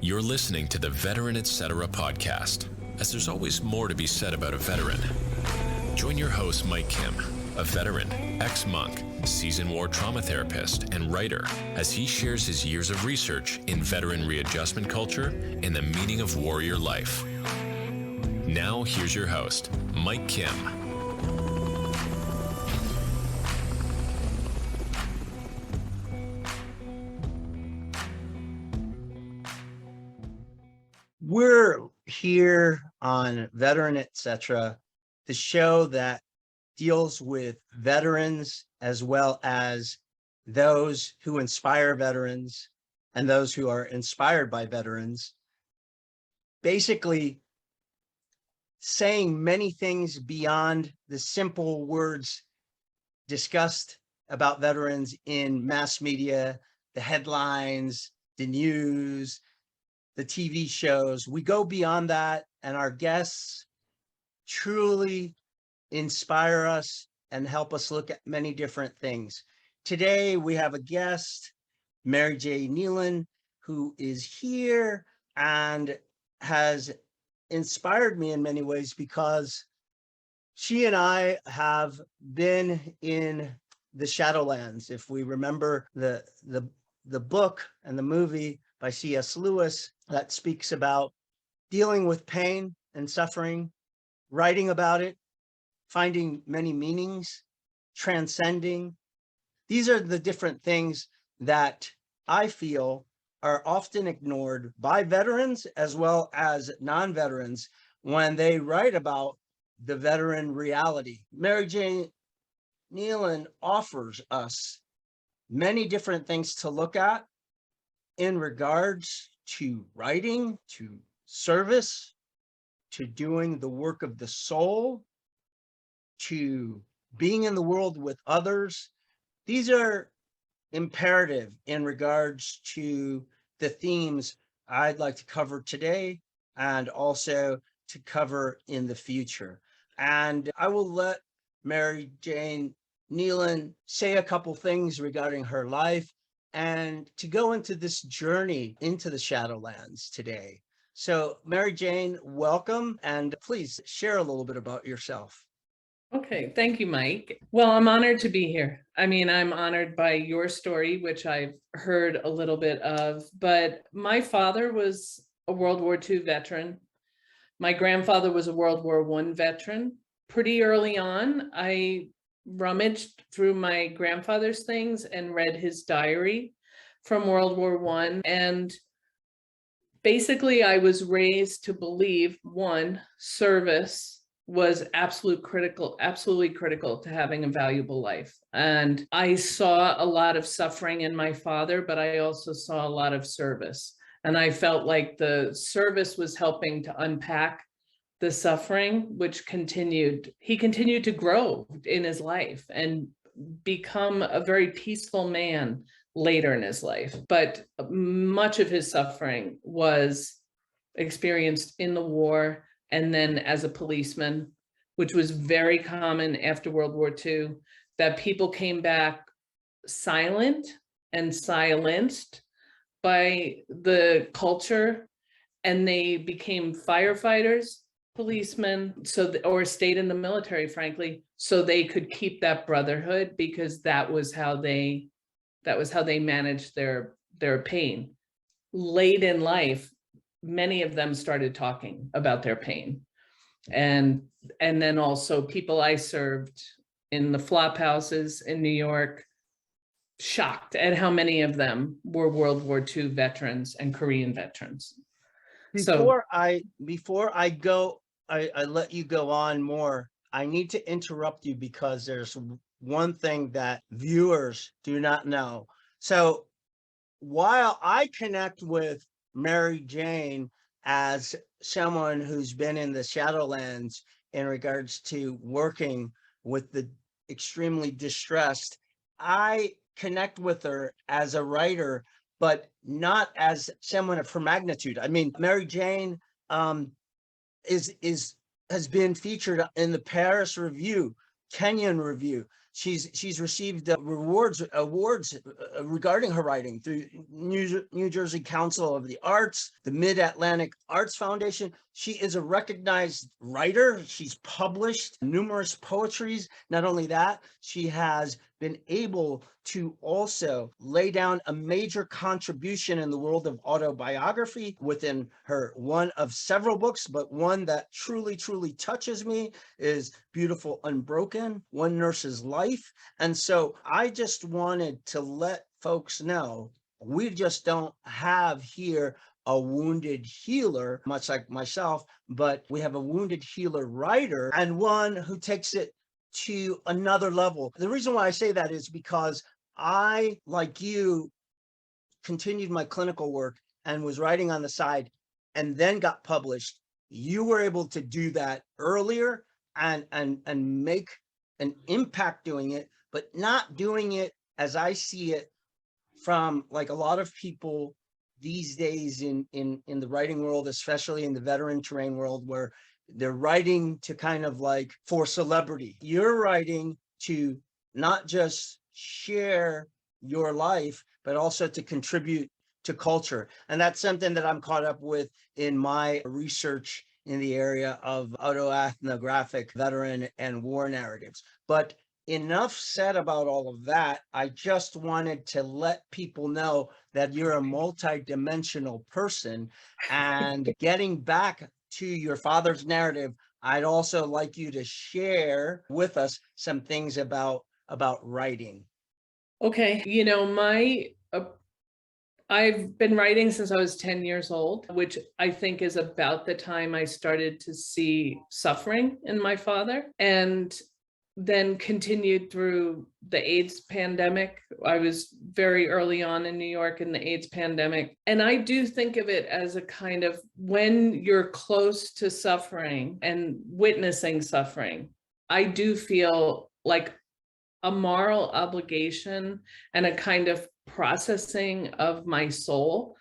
You're listening to the Veteran Etc. podcast, as there's always more to be said about a veteran. Join your host, Mike Kim, a veteran, ex-monk, seasoned war trauma therapist, and writer, as he shares his years of research in veteran readjustment culture and the meaning of warrior life. Now, here's your host, Mike Kim. We're here on Veteran Etc., the show that deals with veterans as well as those who inspire veterans and those who are inspired by veterans. Basically, saying many things beyond the simple words discussed about veterans in mass media, the headlines, the news, the TV shows. We go beyond that, and our guests truly inspire us and help us look at many different things. Today, we have a guest, Mary Jane Nealon, who is here and has inspired me in many ways because she and I have been in the Shadowlands. If we remember the book and the movie by C.S. Lewis that speaks about dealing with pain and suffering, writing about it, finding many meanings, transcending. These are the different things that I feel are often ignored by veterans as well as non-veterans when they write about the veteran reality. Mary Jane Nealon offers us many different things to look at in regards to writing, to service, to doing the work of the soul, to being in the world with others. These are imperative in regards to the themes I'd like to cover today and also to cover in the future. And I will let Mary Jane Nealon say a couple things regarding her life and to go into this journey into the Shadowlands today. So Mary Jane, welcome, and please share a little bit about yourself. Okay, thank you, Mike. Well, I'm honored to be here. I mean, I'm honored by your story, which I've heard a little bit of, but my father was a World War II veteran. My grandfather was a World War I veteran. Pretty early on, I rummaged through my grandfather's things and read his diary from World War I. And basically, I was raised to believe, one, service was absolutely critical to having a valuable life. And I saw a lot of suffering in my father, but I also saw a lot of service. And I felt like the service was helping to unpack the suffering, which he continued to grow in his life and become a very peaceful man later in his life. But much of his suffering was experienced in the war and then as a policeman, which was very common after World War II, that people came back silent and silenced by the culture, and they became firefighters, policemen, or stayed in the military, frankly, so they could keep that brotherhood, because that was how they managed their pain. Late in life, many of them started talking about their pain. And then also people I served in the flop houses in New York, shocked at how many of them were World War II veterans and Korean veterans. Before I let you go on more, I need to interrupt you because there's one thing that viewers do not know. So while I connect with Mary Jane as someone who's been in the Shadowlands in regards to working with the extremely distressed, I connect with her as a writer, but not as someone of her magnitude. I mean, Mary Jane has been featured in the Paris Review, Kenyan Review. She's received awards regarding her writing through New Jersey Council of the Arts, the Mid-Atlantic Arts Foundation. She is a recognized writer. She's published numerous poetries. Not only that, she has been able to also lay down a major contribution in the world of autobiography within her one of several books, but one that truly, truly touches me is Beautiful Unbroken, One Nurse's Life. And so I just wanted to let folks know, we just don't have here a wounded healer, much like myself, but we have a wounded healer writer and one who takes it to another level. The reason why I say that is because I, like you, continued my clinical work and was writing on the side and then got published. You were able to do that earlier and make an impact doing it, but not doing it as I see it from like a lot of people these days in the writing world, especially in the veteran terrain world, where they're writing to kind of like for celebrity. You're writing to not just share your life, but also to contribute to culture. And that's something that I'm caught up with in my research in the area of autoethnographic veteran and war narratives. But enough said about all of that. I just wanted to let people know that you're a multi-dimensional person. And getting back to your father's narrative, I'd also like you to share with us some things about writing. Okay, you know, I've been writing since I was 10 years old, which I think is about the time I started to see suffering in my father, and then continued through the AIDS pandemic. I was very early on in New York in the AIDS pandemic. And I do think of it as a kind of, when you're close to suffering and witnessing suffering, I do feel like a moral obligation and a kind of processing of my soul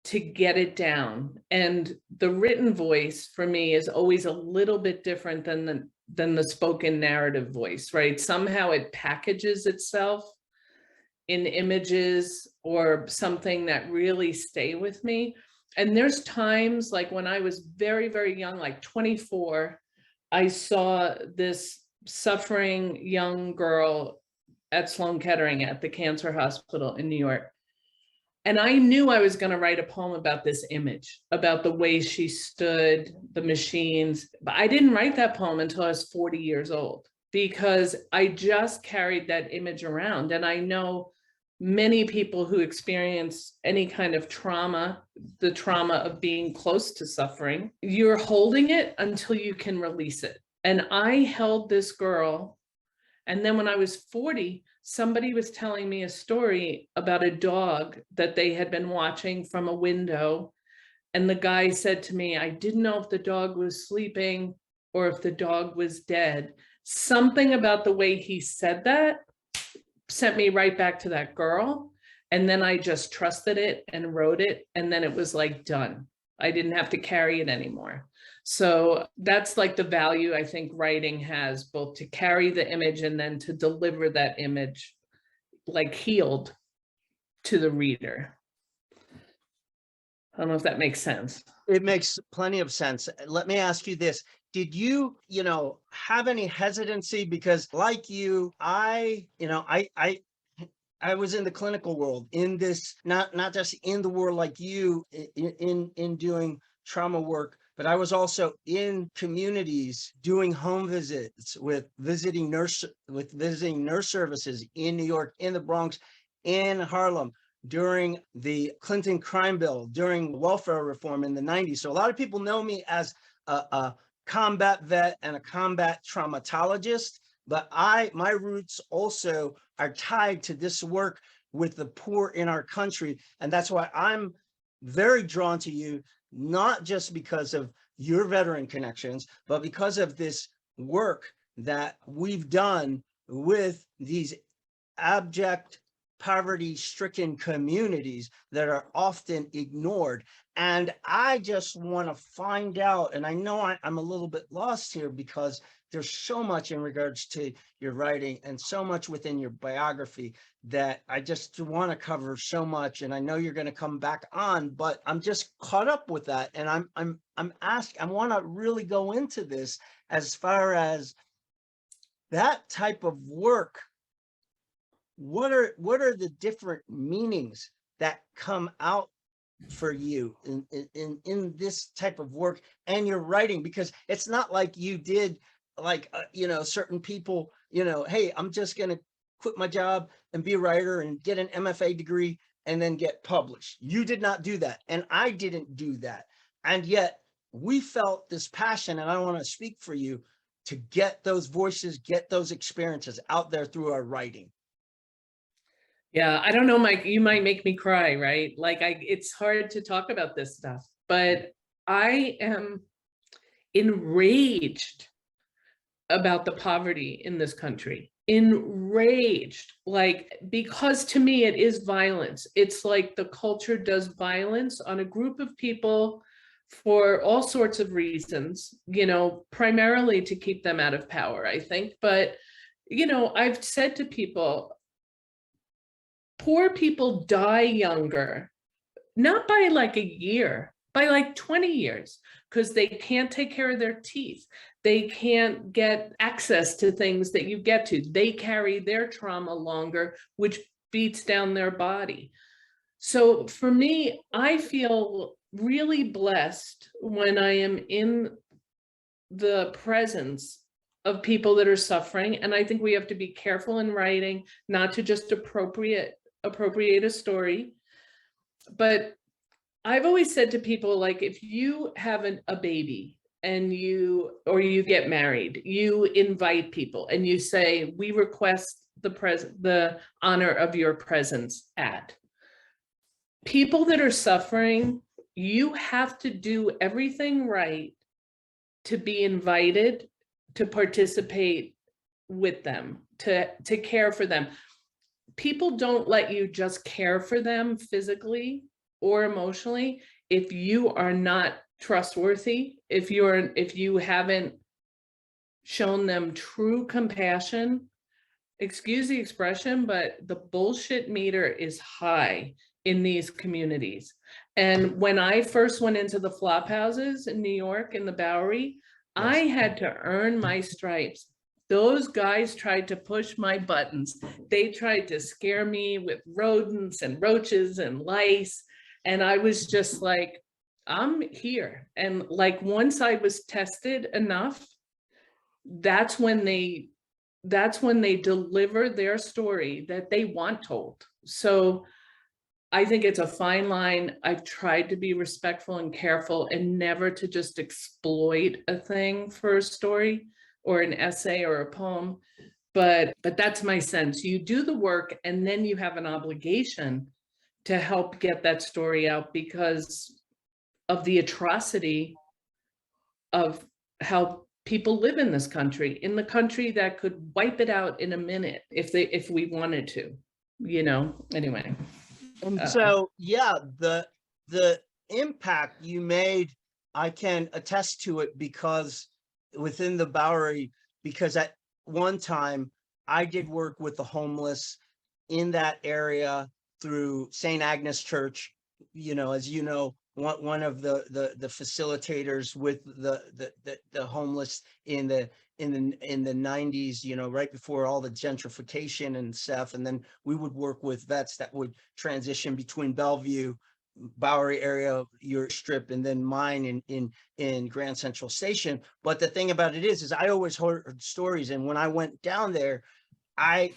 to get it down. And the written voice for me is always a little bit different than the spoken narrative voice, right? Somehow it packages itself in images or something that really stay with me. And there's times like when I was very, very young, like 24, I saw this suffering young girl at Sloan Kettering at the cancer hospital in New York. And I knew I was going to write a poem about this image, about the way she stood, the machines. But I didn't write that poem until I was 40 years old, because I just carried that image around. And I know many people who experience any kind of trauma, the trauma of being close to suffering, you're holding it until you can release it. And I held this girl. And then when I was 40, somebody was telling me a story about a dog that they had been watching from a window. And the guy said to me, I didn't know if the dog was sleeping or if the dog was dead. Something about the way he said that sent me right back to that girl. And then I just trusted it and wrote it. And then it was like done. I didn't have to carry it anymore. So that's like the value I think writing has, both to carry the image and then to deliver that image like healed to the reader. I don't know if that makes sense. It makes plenty of sense. Let me ask you this. Did you, have any hesitancy? Because like you, I was in the clinical world, in this, not just in the world like you, in doing trauma work, but I was also in communities doing home visits with visiting nurse services in New York, in the Bronx, in Harlem, during the Clinton crime bill, during welfare reform in the 90s. So a lot of people know me as a combat vet and a combat traumatologist, but my roots also are tied to this work with the poor in our country. And that's why I'm very drawn to you, not just because of your veteran connections, but because of this work that we've done with these abject poverty-stricken communities that are often ignored. And I just want to find out, and I know I'm a little bit lost here because there's so much in regards to your writing and so much within your biography that I just want to cover so much. And I know you're going to come back on, but I'm just caught up with that. And I'm asking, I want to really go into this as far as that type of work. What are the different meanings that come out for you in this type of work and your writing? Because it's not like you did like certain people, hey, I'm just going to quit my job and be a writer and get an MFA degree and then get published. You did not do that, and I didn't do that, and yet we felt this passion, and I want to speak for you, to get those voices, get those experiences out there through our writing. Yeah, I don't know, Mike, you might make me cry, right? Like it's hard to talk about this stuff, but I am enraged about the poverty in this country. Enraged, like, because to me it is violence. It's like the culture does violence on a group of people for all sorts of reasons, primarily to keep them out of power, I think. But, I've said to people, poor people die younger, not by like a year, by like 20 years, because they can't take care of their teeth. They can't get access to things that you get to. They carry their trauma longer, which beats down their body. So for me, I feel really blessed when I am in the presence of people that are suffering. And I think we have to be careful in writing, not to just appropriate a story. But I've always said to people, like, if you have a baby and you get married, you invite people and you say, we request the honor of your presence at. People that are suffering, you have to do everything right to be invited to participate with them, to care for them. People don't let you just care for them physically or emotionally if you are not trustworthy, if you haven't shown them true compassion. Excuse the expression, but the bullshit meter is high in these communities. And when I first went into the flop houses in New York, in the Bowery, yes, I had to earn my stripes. Those guys tried to push my buttons. They tried to scare me with rodents and roaches and lice. And I was just like, I'm here. And like, once I was tested enough, that's when they deliver their story that they want told. So I think it's a fine line. I've tried to be respectful and careful and never to just exploit a thing for a story or an essay or a poem. But that's my sense. You do the work and then you have an obligation to help get that story out because of the atrocity of how people live in this country, in the country that could wipe it out in a minute if we wanted to, anyway. And so, yeah, the impact you made, I can attest to it because within the Bowery, because at one time I did work with the homeless in that area through St. Agnes Church, as you know, one of the facilitators with the homeless in the 90s, right before all the gentrification and stuff. And then we would work with vets that would transition between Bellevue, Bowery area, your strip, and then mine in Grand Central Station. But the thing about it is I always heard stories, and when I went down there, I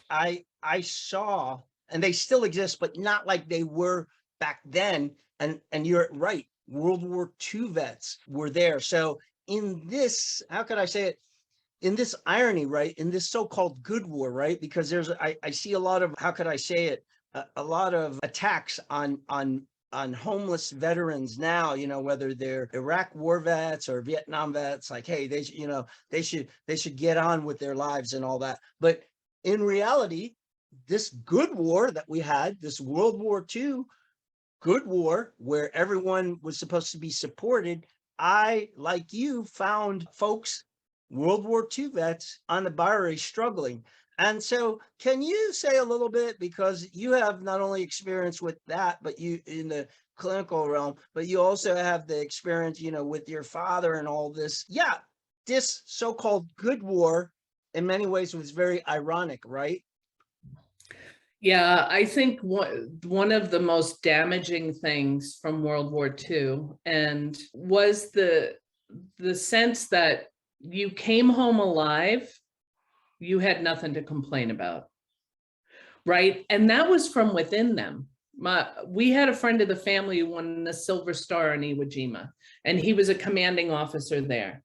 saw, and they still exist, but not like they were back then. And you're right, World War II vets were there. So in this, how could I say it? In this irony, right? In this so-called good war, right? Because I see a lot of, how could I say it? A lot of attacks on homeless veterans now, whether they're Iraq war vets or Vietnam vets, like, hey, they should get on with their lives and all that. But in reality, this good war that we had, this World War II good war, where everyone was supposed to be supported, I, like you, found folks World War II vets on the Bowery struggling. And so can you say a little bit, because you have not only experience with that, but you in the clinical realm, but you also have the experience, with your father and all this. Yeah, this so-called good war in many ways was very ironic, right? Yeah, I think one of the most damaging things from World War II and was the sense that you came home alive, you had nothing to complain about, right? And that was from within them. We had a friend of the family who won the Silver Star in Iwo Jima, and he was a commanding officer there.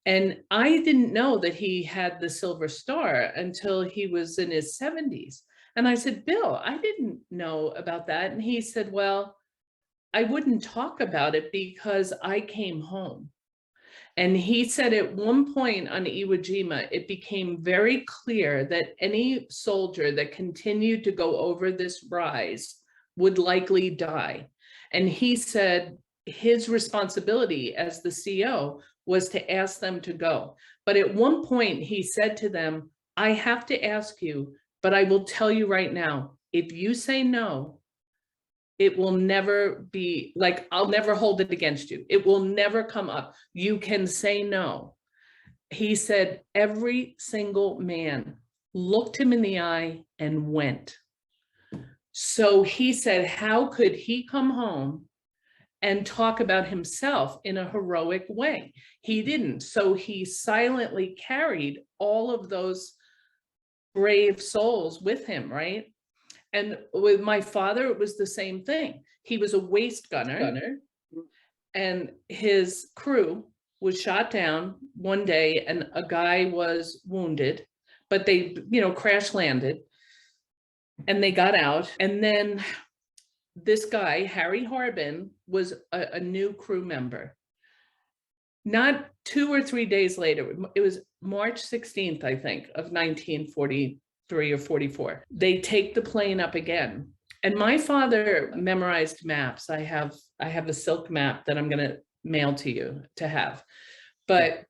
And I didn't know that he had the Silver Star until he was in his 70s. And I said, Bill, I didn't know about that. And he said, well, I wouldn't talk about it because I came home. And he said at one point on Iwo Jima, it became very clear that any soldier that continued to go over this rise would likely die. And he said his responsibility as the CO was to ask them to go. But at one point he said to them, I have to ask you, but I will tell you right now, if you say no, it will never be like, I'll never hold it against you. It will never come up. You can say no. He said, every single man looked him in the eye and went. So he said, how could he come home and talk about himself in a heroic way? He didn't. So he silently carried all of those brave souls with him, right? And with my father, it was the same thing. He was a waist gunner, and his crew was shot down one day and a guy was wounded, but they, crash landed and they got out. And then this guy, Harry Harbin, was a new crew member. Not 2 or 3 days later, it was March 16th, I think, of 1943 or 44. They take the plane up again. And my father memorized maps. I have a silk map that I'm going to mail to you to have. But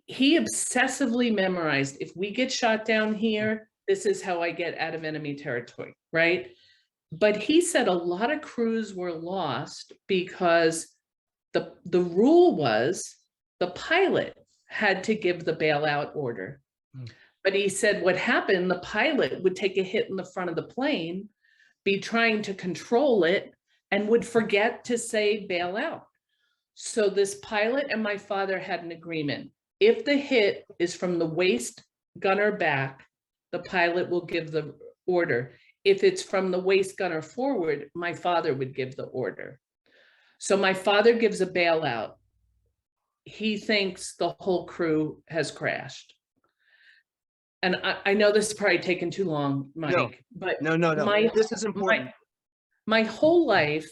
he obsessively memorized, if we get shot down here, this is how I get out of enemy territory, right? But he said a lot of crews were lost because the rule was the pilot had to give the bailout order. But he said what happened, the pilot would take a hit in the front of the plane, be trying to control it, and would forget to say bail out. So this pilot and my father had an agreement. If the hit is from the waist gunner back, the pilot will give the order. If it's from the waist gunner forward, my father would give the order. So my father gives a bailout. He thinks the whole crew has crashed. And I know this is probably taking too long, Mike, but No. This is important. My whole life,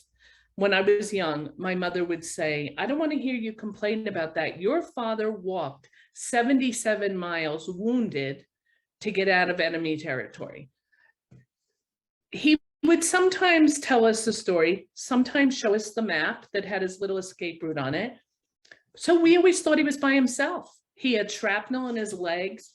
when I was young, my mother would say, I don't want to hear you complain about that. Your father walked 77 miles wounded to get out of enemy territory. He would sometimes tell us the story, sometimes show us the map that had his little escape route on it. So we always thought he was by himself. He had shrapnel in his legs.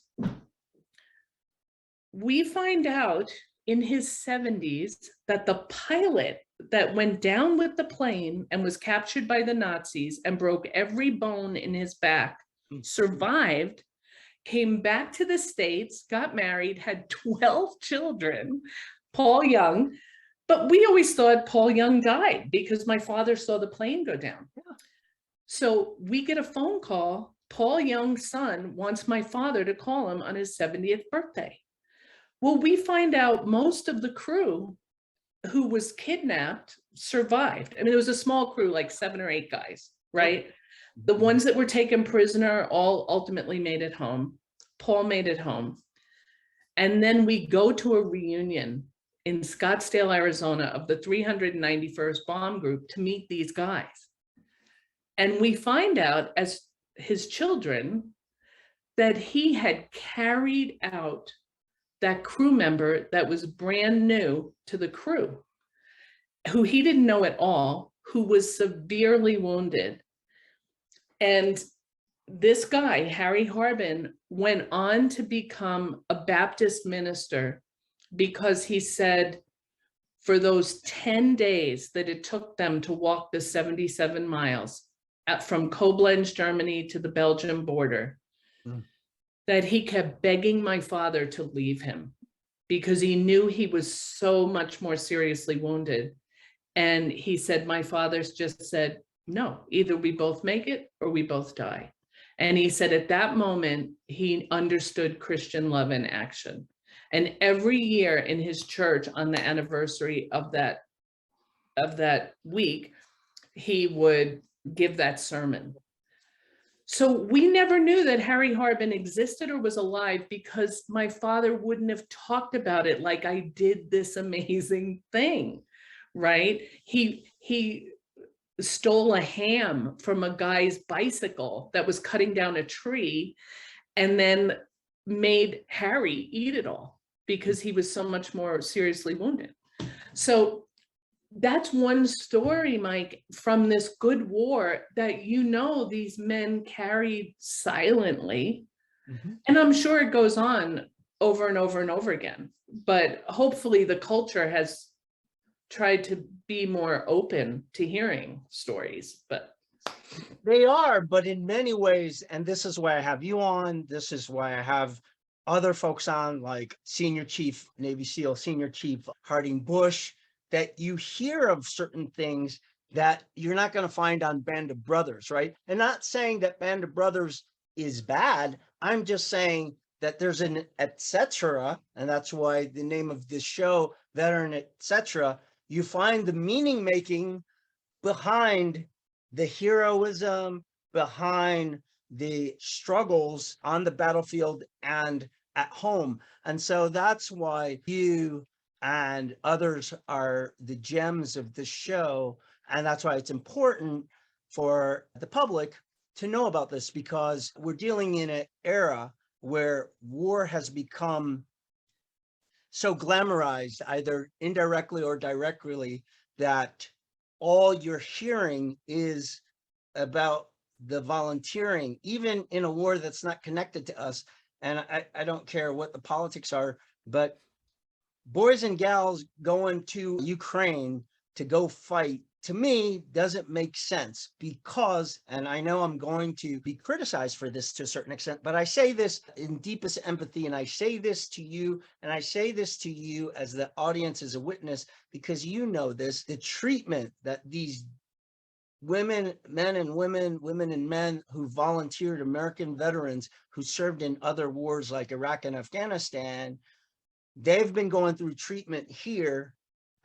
We find out in his 70s that the pilot that went down with the plane and was captured by the Nazis and broke every bone in his back, survived, came back to the States, got married, had 12 children, Paul Young. But we always thought Paul Young died because my father saw the plane go down. So we get a phone call. Paul Young's son wants my father to call him on his 70th birthday. Well, we find out most of the crew who was kidnapped survived. I mean, it was a small crew, like 7 or 8 guys, right? The ones that were taken prisoner all ultimately made it home. Paul made it home. And then we go to a reunion in Scottsdale, Arizona of the 391st Bomb Group to meet these guys. And we find out as his children that he had carried out that crew member that was brand new to the crew, who he didn't know at all, who was severely wounded. And this guy, Harry Harbin, went on to become a Baptist minister because he said for those 10 days that it took them to walk the 77 miles from Koblenz, Germany to the Belgian border, that he kept begging my father to leave him because he knew he was so much more seriously wounded. And he said, my father's just said, no, either we both make it or we both die. And he said at that moment, he understood Christian love in action. And every year in his church on the anniversary of that week, he would give that sermon. So we never knew that Harry Harbin existed or was alive because my father wouldn't have talked about it like I did this amazing thing, right? He stole a ham from a guy's bicycle that was cutting down a tree and then made Harry eat it all because he was so much more seriously wounded. So that's one story, Mike, from this good war that, you know, these men carried silently. And I'm sure it goes on over and over and over again, but hopefully the culture has tried to be more open to hearing stories, but they are, but in many ways, and this is why I have you on, this is why I have other folks on, like Senior Chief Navy SEAL, Senior Chief Harding Bush, that you hear of certain things that you're not going to find on Band of Brothers, right? And not saying that Band of Brothers is bad. I'm just saying that there's an etc. And that's why the name of this show, Veteran Etc. You find the meaning making behind the heroism, behind the struggles on the battlefield and at home. And so that's why you and others are the gems of the show. And that's why it's important for the public to know about this, because we're dealing in an era where war has become so glamorized, either indirectly or directly, that all you're hearing is about the volunteering, even in a war that's not connected to us. And I don't care what the politics are, but boys and gals going to Ukraine to go fight, to me, doesn't make sense because, and I know I'm going to be criticized for this to a certain extent, but I say this in deepest empathy, and I say this to you, and I say this to you as the audience, as a witness, because you know this, the treatment that these women, men and women and men who volunteered, American veterans who served in other wars like Iraq and Afghanistan, they've been going through treatment here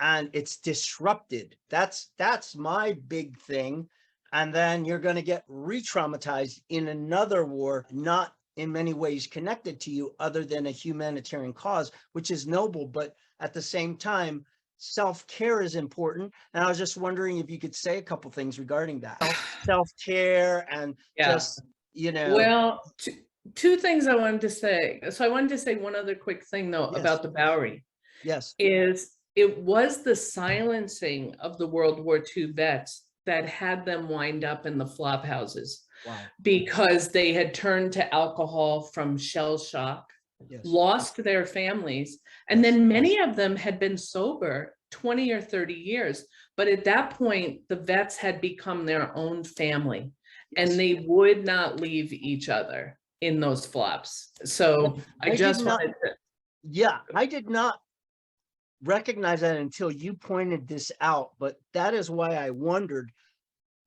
and it's disrupted. That's my big thing. And then you're going to get re-traumatized in another war, not in many ways connected to you other than a humanitarian cause, which is noble. But at the same time, self-care is important. And I was just wondering if you could say a couple things regarding that. Self-care and just, you know. Well, two things I wanted to say. So I wanted to say one other quick thing though, Yes. about the Bowery. Yes. Is it was the silencing of the World War II vets that had them wind up in the flop houses. Wow. Because they had turned to alcohol from shell shock, Yes. lost their families, and then many of them had been sober 20 or 30 years. But at that point, the vets had become their own family, and they would not leave each other in those flops. So I just wanted to. Yeah, I did not recognize that until you pointed this out, but that is why I wondered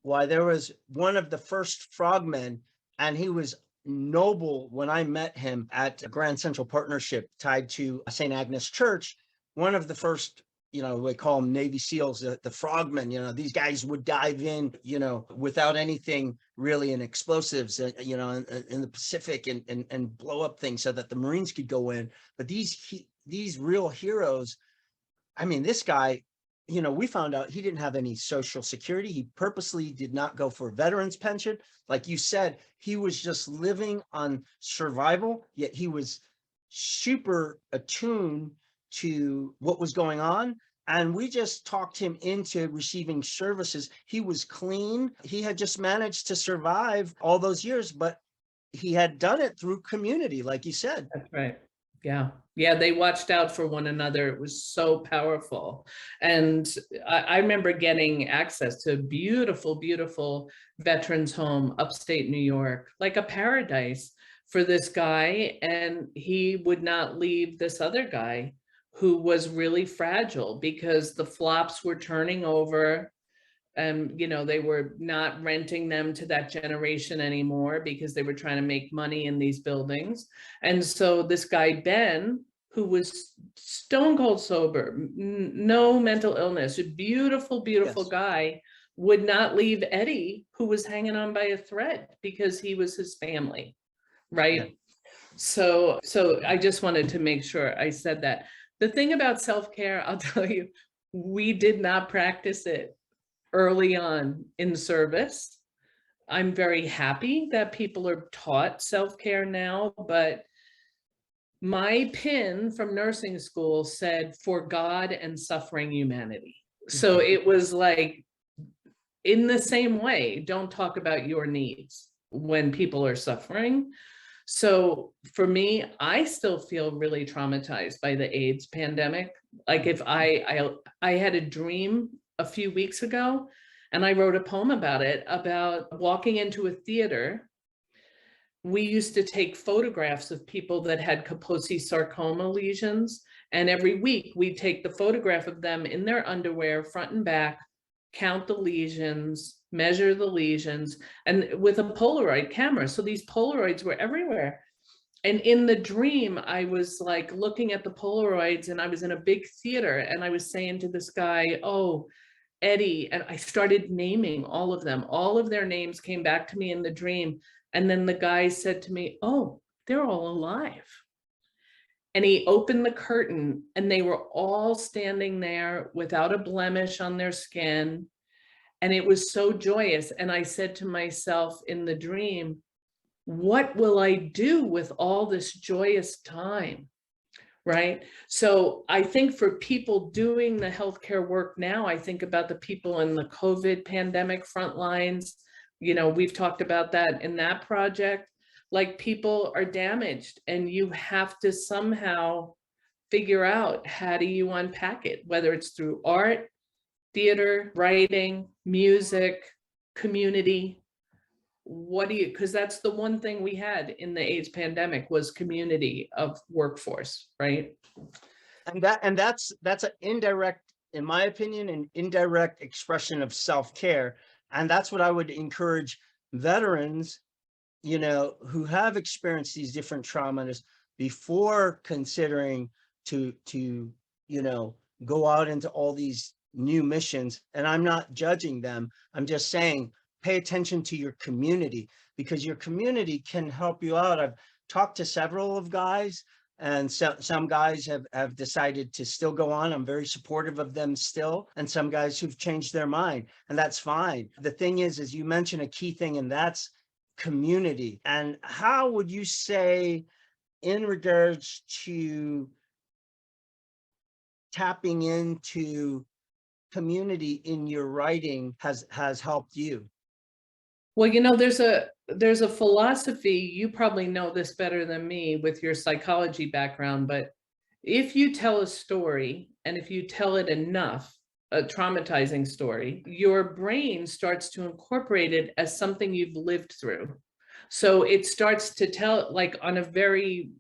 why there was one of the first frogmen, and he was noble when I met him at a Grand Central Partnership tied to St. Agnes Church. One of the first, you know, we call them Navy SEALs, the frogmen, you know, these guys would dive in, you know, without anything really in explosives, you know, in the Pacific and blow up things so that the Marines could go in. But these real heroes, I mean, this guy, you know, we found out he didn't have any Social Security. He purposely did not go for a veteran's pension. Like you said, he was just living on survival, yet he was super attuned to what was going on. And we just talked him into receiving services. He was clean. He had just managed to survive all those years, but he had done it through community, like you said. That's right. Yeah. Yeah. They watched out for one another. It was so powerful. And I remember getting access to a beautiful, beautiful veterans home, upstate New York, like a paradise for this guy. And he would not leave this other guy who was really fragile because the flops were turning over. And, they were not renting them to that generation anymore because they were trying to make money in these buildings. And so this guy, Ben, who was stone cold sober, no mental illness, a beautiful, beautiful Yes. guy, would not leave Eddie, who was hanging on by a thread because he was his family. Right. Yeah. So I just wanted to make sure I said that. The thing about self-care, I'll tell you, we did not practice it early on in service. I'm very happy that people are taught self-care now, but my pin from nursing school said, for God and suffering humanity. So it was like, in the same way, don't talk about your needs when people are suffering. So for me, I still feel really traumatized by the AIDS pandemic. Like if I had a dream a few weeks ago, and I wrote a poem about it, about walking into a theater. We used to take photographs of people that had Kaposi sarcoma lesions. And every week we'd take the photograph of them in their underwear, front and back, count the lesions, measure the lesions, and with a Polaroid camera. So these Polaroids were everywhere. And in the dream, I was like looking at the Polaroids, and I was in a big theater, and I was saying to this guy, oh, Eddie, and I started naming all of them. All of their names came back to me in the dream. And then the guy said to me, oh, they're all alive. And he opened the curtain, and they were all standing there without a blemish on their skin. And it was so joyous. And I said to myself in the dream, what will I do with all this joyous time? Right. So I think for people doing the healthcare work now, I think about the people in the COVID pandemic front lines. We've talked about that in that project. Like, people are damaged, and you have to somehow figure out, how do you unpack it, whether it's through art, theater, writing, music, community. Because that's the one thing we had in the AIDS pandemic, was community of workforce, right? And that's an indirect, in my opinion, an indirect expression of self-care. And that's what I would encourage veterans, who have experienced these different traumas, before considering to go out into all these new missions. And I'm not judging them. I'm just saying, pay attention to your community, because your community can help you out. I've talked to several of guys, and some guys have decided to still go on. I'm very supportive of them still. And some guys who've changed their mind, and that's fine. The thing is you mentioned a key thing, and that's community. And how would you say, in regards to tapping into community in your writing, has helped you? Well, there's a philosophy, you probably know this better than me with your psychology background, but if you tell a story, and if you tell it enough, a traumatizing story, your brain starts to incorporate it as something you've lived through. So it starts to tell, like, on a very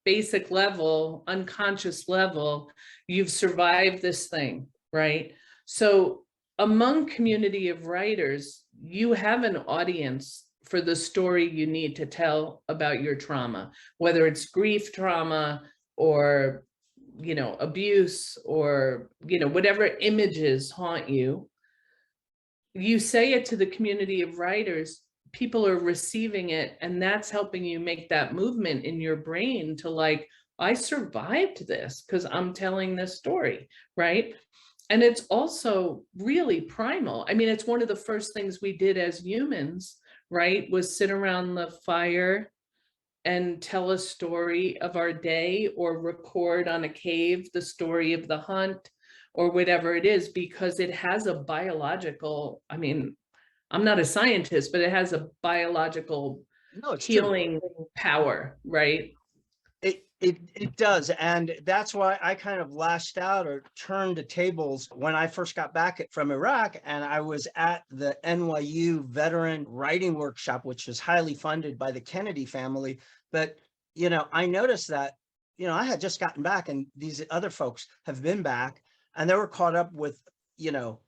basic level, unconscious level, you've survived this thing, right? So among community of writers, you have an audience for the story you need to tell about your trauma, whether it's grief trauma or, abuse, or, whatever images haunt you. You say it to the community of writers, people are receiving it, and that's helping you make that movement in your brain to, like, I survived this because I'm telling this story, right? And it's also really primal. I mean, it's one of the first things we did as humans, right? Was sit around the fire and tell a story of our day, or record on a cave the story of the hunt, or whatever it is, because it has a biological, I mean, I'm not a scientist, but it has a biological No, it's true. healing power, right? It does. And that's why I kind of lashed out or turned the tables when I first got back from Iraq, and I was at the NYU veteran writing workshop, which was highly funded by the Kennedy family. But, I noticed that, I had just gotten back and these other folks have been back and they were caught up with,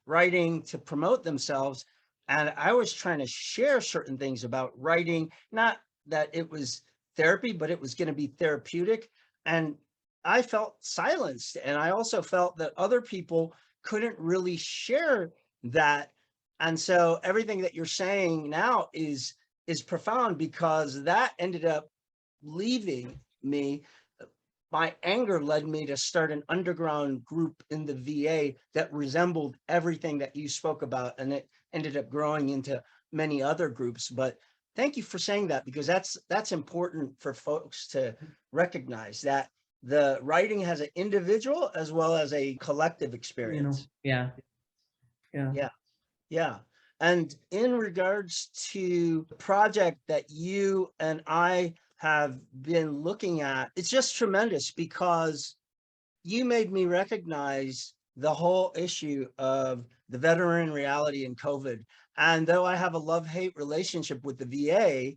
writing to promote themselves. And I was trying to share certain things about writing, not that it was therapy, but it was going to be therapeutic. And I felt silenced. And I also felt that other people couldn't really share that. And so everything that you're saying now is profound, because that ended up leaving me. My anger led me to start an underground group in the VA that resembled everything that you spoke about. And it ended up growing into many other groups. But thank you for saying that, because that's important for folks to recognize, that the writing has an individual as well as a collective experience. Yeah. Yeah. And in regards to the project that you and I have been looking at, it's just tremendous, because you made me recognize the whole issue of the veteran reality in COVID. And though I have a love-hate relationship with the VA,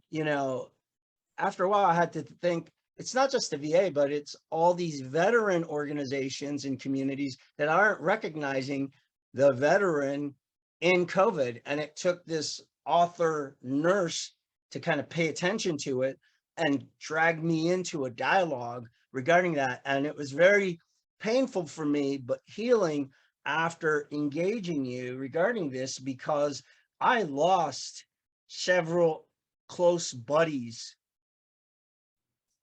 after a while I had to think, it's not just the VA, but it's all these veteran organizations and communities that aren't recognizing the veteran in COVID. And it took this author nurse to kind of pay attention to it and drag me into a dialogue regarding that. And it was very painful for me, but healing after engaging you regarding this, because I lost several close buddies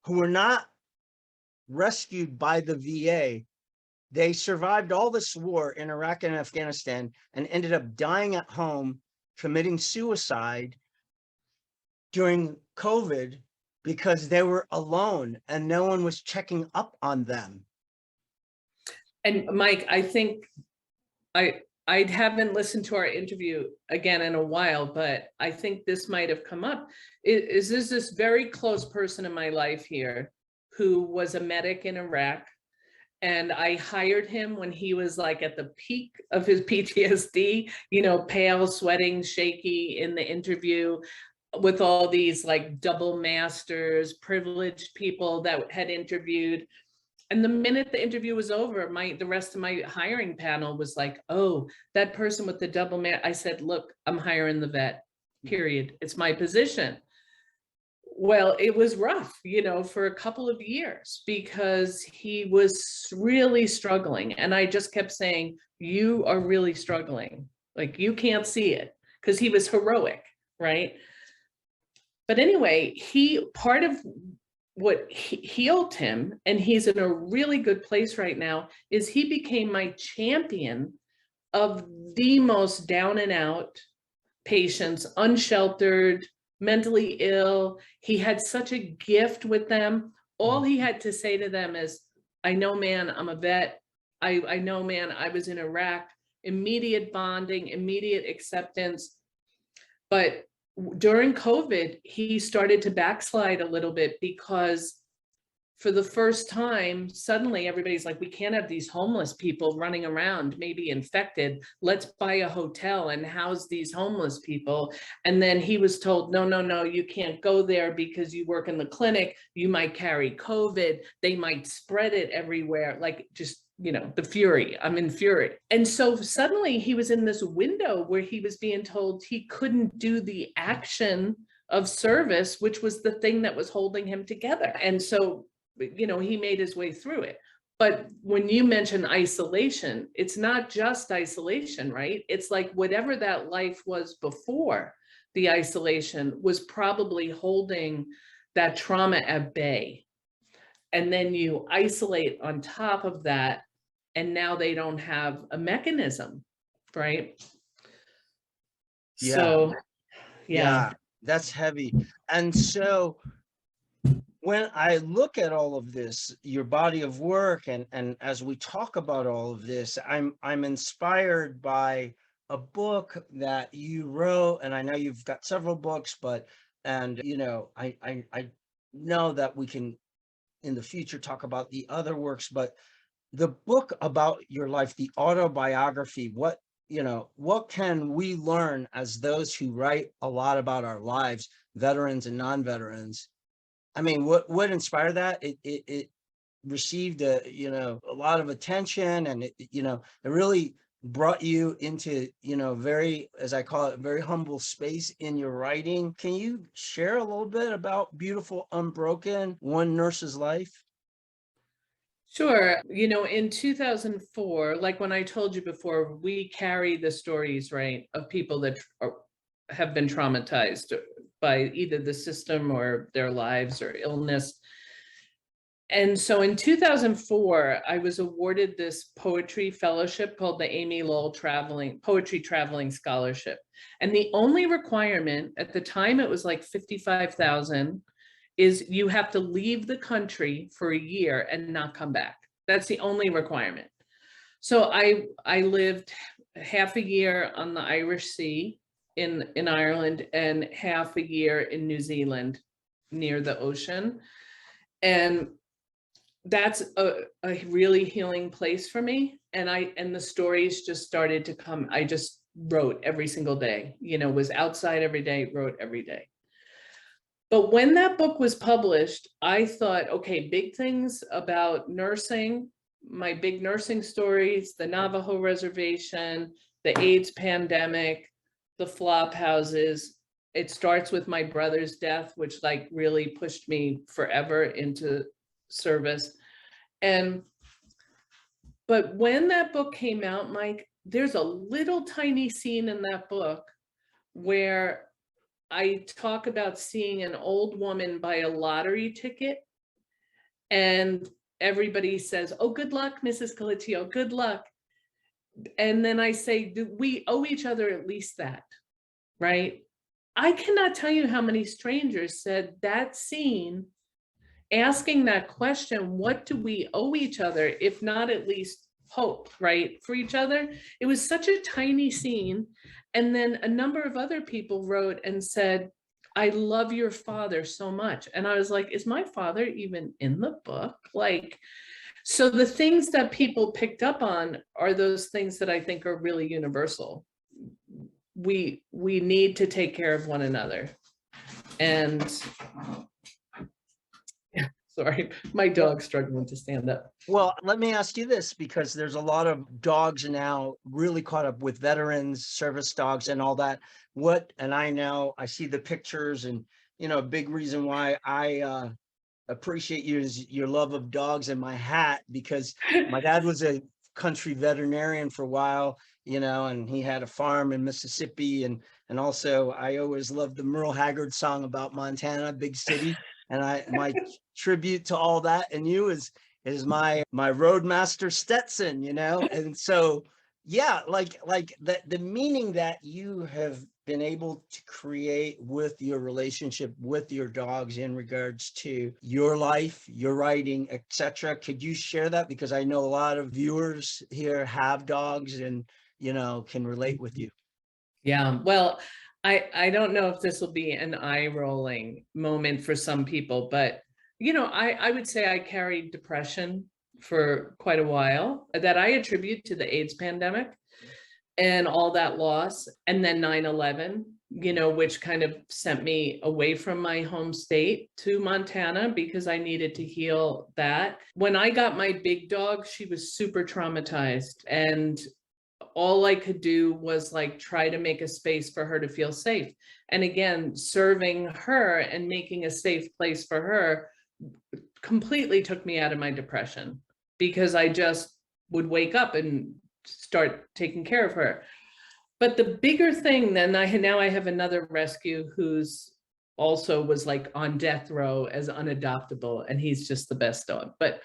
who were not rescued by the VA. They survived all this war in Iraq and Afghanistan and ended up dying at home, committing suicide during COVID, because they were alone and no one was checking up on them. And Mike, I think I haven't listened to our interview again in a while, but I think this might have come up. Is this very close person in my life here who was a medic in Iraq, and I hired him when he was like at the peak of his PTSD, pale, sweating, shaky in the interview, with all these like double masters, privileged people that had interviewed. And the minute the interview was over, the rest of my hiring panel was like, oh, that person with the double master. I said, look, I'm hiring the vet, period. It's my position. Well, it was rough, for a couple of years, because he was really struggling. And I just kept saying, you are really struggling. Like, you can't see it, because he was heroic, right? But anyway, part of what healed him, and he's in a really good place right now, is he became my champion of the most down and out patients, unsheltered, mentally ill. He had such a gift with them. All he had to say to them is, I know, man, I'm a vet. I know, man, I was in Iraq. Immediate bonding, immediate acceptance. But during COVID, he started to backslide a little bit, because for the first time, suddenly everybody's like, we can't have these homeless people running around, maybe infected. Let's buy a hotel and house these homeless people. And then he was told, no, you can't go there because you work in the clinic. You might carry COVID. They might spread it everywhere. Like, just, the fury. I'm in fury. And so suddenly he was in this window where he was being told he couldn't do the action of service, which was the thing that was holding him together. And so, he made his way through it. But when you mention isolation, it's not just isolation, right? It's like whatever that life was before the isolation was probably holding that trauma at bay. And then you isolate on top of that, and now they don't have a mechanism, right? Yeah. So, yeah, that's heavy. And so when I look at all of this, your body of work, and as we talk about all of this, I'm inspired by a book that you wrote, and I know you've got several books, but And, I know that we can in the future talk about the other works, but the book about your life, the autobiography, what can we learn as those who write a lot about our lives, veterans and non-veterans? I mean, what inspired that? It received a lot of attention, and it really brought you into, very, as I call it, very humble space in your writing. Can you share a little bit about Beautiful Unbroken, One Nurse's Life? Sure. In 2004, like when I told you before, we carry the stories, right, of people that have been traumatized by either the system or their lives or illness. And so in 2004, I was awarded this poetry fellowship called the Amy Lowell Poetry Traveling Scholarship. And the only requirement at the time, it was like 55,000, is you have to leave the country for a year and not come back. That's the only requirement. So I lived half a year on the Irish Sea in Ireland and half a year in New Zealand near the ocean. And that's a really healing place for me. And the stories just started to come. I just wrote every single day, was outside every day, wrote every day. But when that book was published, I thought, okay, big things about nursing, my big nursing stories, the Navajo reservation, the AIDS pandemic, the flop houses. It starts with my brother's death, which like really pushed me forever into service. But when that book came out, Mike, there's a little tiny scene in that book where I talk about seeing an old woman buy a lottery ticket, and everybody says, "Oh, good luck, Mrs. Colicchio, good luck." And then I say, "Do we owe each other at least that?" Right? I cannot tell you how many strangers said that scene, asking that question, what do we owe each other, if not at least hope, right, for each other? It was such a tiny scene. And then a number of other people wrote and said, "I love your father so much." And I was like, is my father even in the book? Like, so the things that people picked up on are those things that I think are really universal. We need to take care of one another. And sorry, my dog's struggling to stand up. Well, let me ask you this, because there's a lot of dogs now really caught up with veterans, service dogs and all that. And I see the pictures, and, a big reason why I appreciate you is your love of dogs and my hat, because my dad was a country veterinarian for a while, and he had a farm in Mississippi. And also I always loved the Merle Haggard song about Montana, big city. And my tribute to all that and you is my Roadmaster Stetson, and so yeah, like the meaning that you have been able to create with your relationship with your dogs in regards to your life, your writing, etc. Could you share that? Because I know a lot of viewers here have dogs and can relate with you. Yeah, well, I don't know if this will be an eye-rolling moment for some people, but I would say I carried depression for quite a while that I attribute to the AIDS pandemic and all that loss, and then 9/11, which kind of sent me away from my home state to Montana because I needed to heal that. When I got my big dog, she was super traumatized, and all I could do was like try to make a space for her to feel safe. And again, serving her and making a safe place for her completely took me out of my depression, because I just would wake up and start taking care of her. But the bigger thing then, now I have another rescue who's also was like on death row as unadoptable, and he's just the best dog. But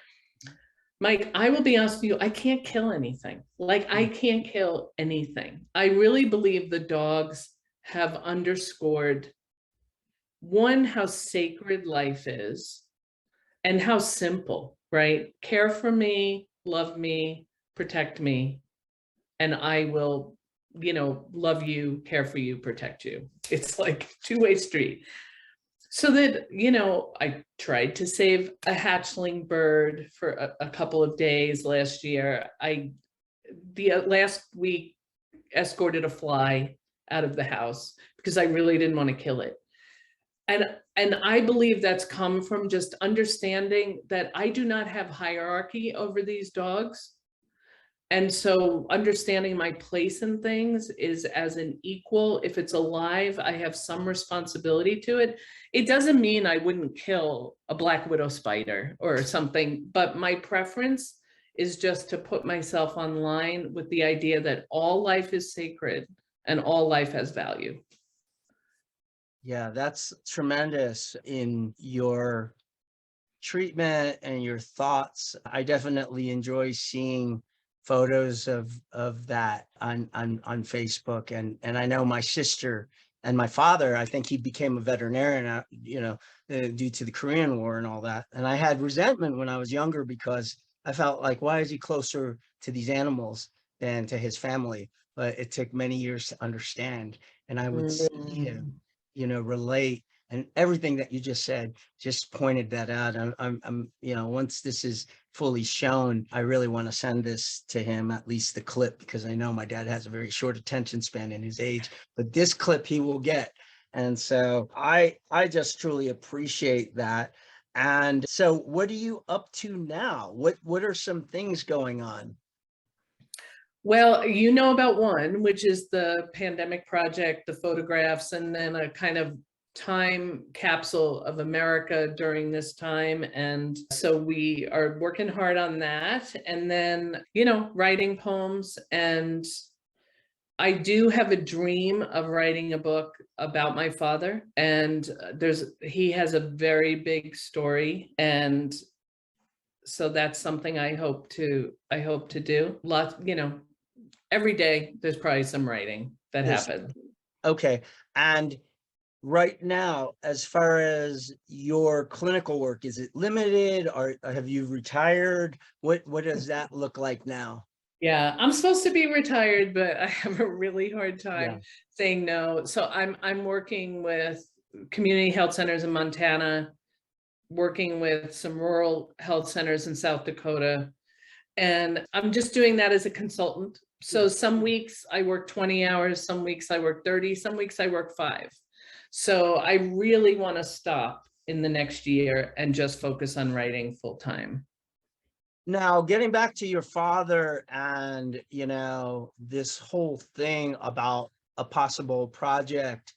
Mike, I will be honest with you, I can't kill anything. Like, I can't kill anything. I really believe the dogs have underscored, one, how sacred life is and how simple, right? Care for me, love me, protect me, and I will, love you, care for you, protect you. It's like two-way street. So that, I tried to save a hatchling bird for a couple of days last year. The last week escorted a fly out of the house because I really didn't want to kill it. And I believe that's come from just understanding that I do not have hierarchy over these dogs. And so understanding my place in things is as an equal. If it's alive, I have some responsibility to it. It doesn't mean I wouldn't kill a black widow spider or something, but my preference is just to put myself online with the idea that all life is sacred and all life has value. Yeah, that's tremendous in your treatment and your thoughts. I definitely enjoy seeing photos of that on Facebook, and I know my sister and my father, I think he became a veterinarian, due to the Korean War and all that. And I had resentment when I was younger because I felt like, why is he closer to these animals than to his family? But it took many years to understand, and I would see him, relate, and everything that you just said just pointed that out. I'm once this is fully shown, I really want to send this to him, at least the clip, because I know my dad has a very short attention span in his age, but this clip he will get. And so I just truly appreciate that. And so what are you up to now? What are some things going on? Well, you know about one, which is the pandemic project, the photographs, and then a kind of time capsule of America during this time. And so we are working hard on that. And then, writing poems. And I do have a dream of writing a book about my father. And he has a very big story. And so that's something I hope to do. Lots, every day there's probably some writing that happens. Okay. And right now, as far as your clinical work, is it limited, or have you retired? What does that look like now? Yeah, I'm supposed to be retired, but I have a really hard time saying no. So I'm working with community health centers in Montana, working with some rural health centers in South Dakota, and I'm just doing that as a consultant. So some weeks I work 20 hours, some weeks I work 30, some weeks I work 5. So I really want to stop in the next year and just focus on writing full time. Now, getting back to your father and, this whole thing about a possible project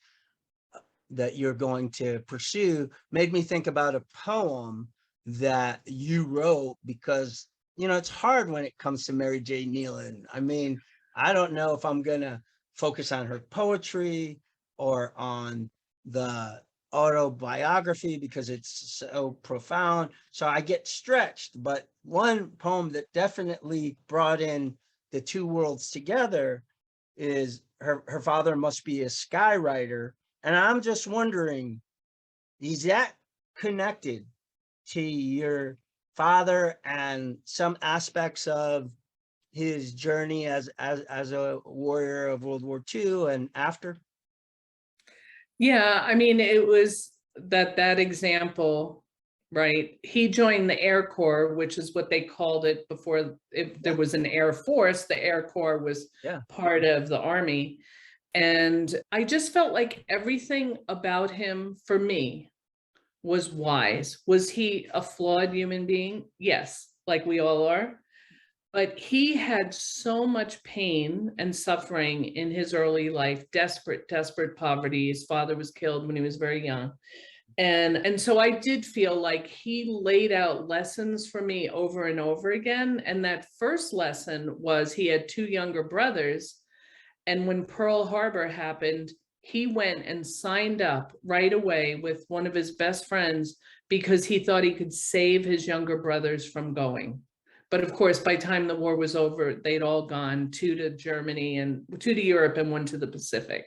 that you're going to pursue made me think about a poem that you wrote, because, it's hard when it comes to Mary Jane Nealon. I mean, I don't know if I'm going to focus on her poetry or on the autobiography because it's so profound. So I get stretched. But one poem that definitely brought in the two worlds together is her father must be a skywriter. And I'm just wondering, is that connected to your father and some aspects of his journey as a warrior of World War II and after? Yeah, I mean, it was that example, right? He joined the Air Corps, which is what they called it before. If there was an Air Force, the Air Corps was part of the Army. And I just felt like everything about him, for me, was wise. Was he a flawed human being? Yes, like we all are. But he had so much pain and suffering in his early life, desperate poverty. His father was killed when he was very young. And so I did feel like he laid out lessons for me over and over again. And that first lesson was he had 2 younger brothers. And when Pearl Harbor happened, he went and signed up right away with one of his best friends because he thought he could save his younger brothers from going. But of course, by the time the war was over, they'd all gone, 2 to Germany and 2 to Europe and 1 to the Pacific.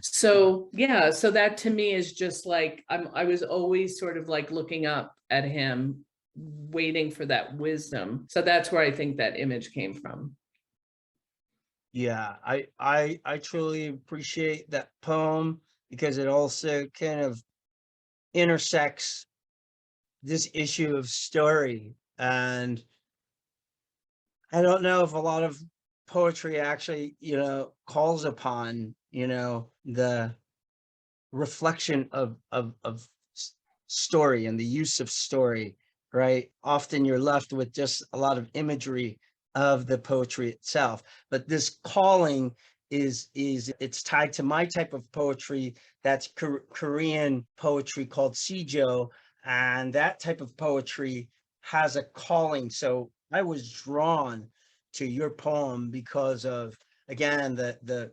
So yeah, so that to me is just like, I was always sort of like looking up at him, waiting for that wisdom. So that's where I think that image came from. Yeah, I truly appreciate that poem because it also kind of intersects this issue of story. And I don't know if a lot of poetry actually, calls upon, the reflection of story and the use of story, right? Often you're left with just a lot of imagery of the poetry itself, but this calling is it's tied to my type of poetry. That's Korean poetry called sijo, and that type of poetry has a calling. So I was drawn to your poem because of, again, the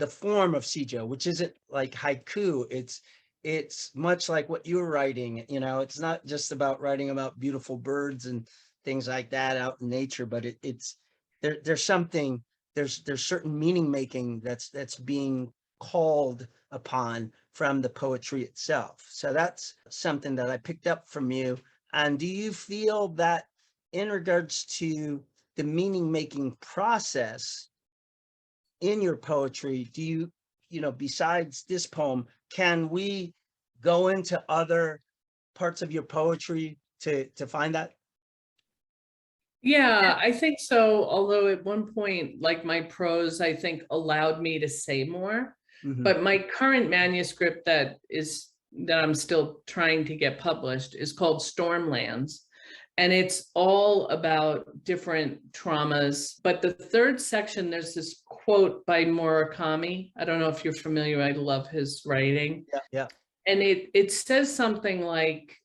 form of sijo, which isn't like haiku. It's much like what you're writing. It's not just about writing about beautiful birds and things like that out in nature, but it's there's something, there's certain meaning making that's being called upon from the poetry itself. So that's something that I picked up from you. And do you feel that in regards to the meaning making process in your poetry, do you, besides this poem, can we go into other parts of your poetry to find that? Yeah, I think so. Although at one point, like my prose, I think allowed me to say more. Mhm. But my current manuscript that I'm still trying to get published is called Stormlands. And it's all about different traumas. But the third section, there's this quote by Murakami. I don't know if you're familiar. I love his writing. Yeah. And it says something like,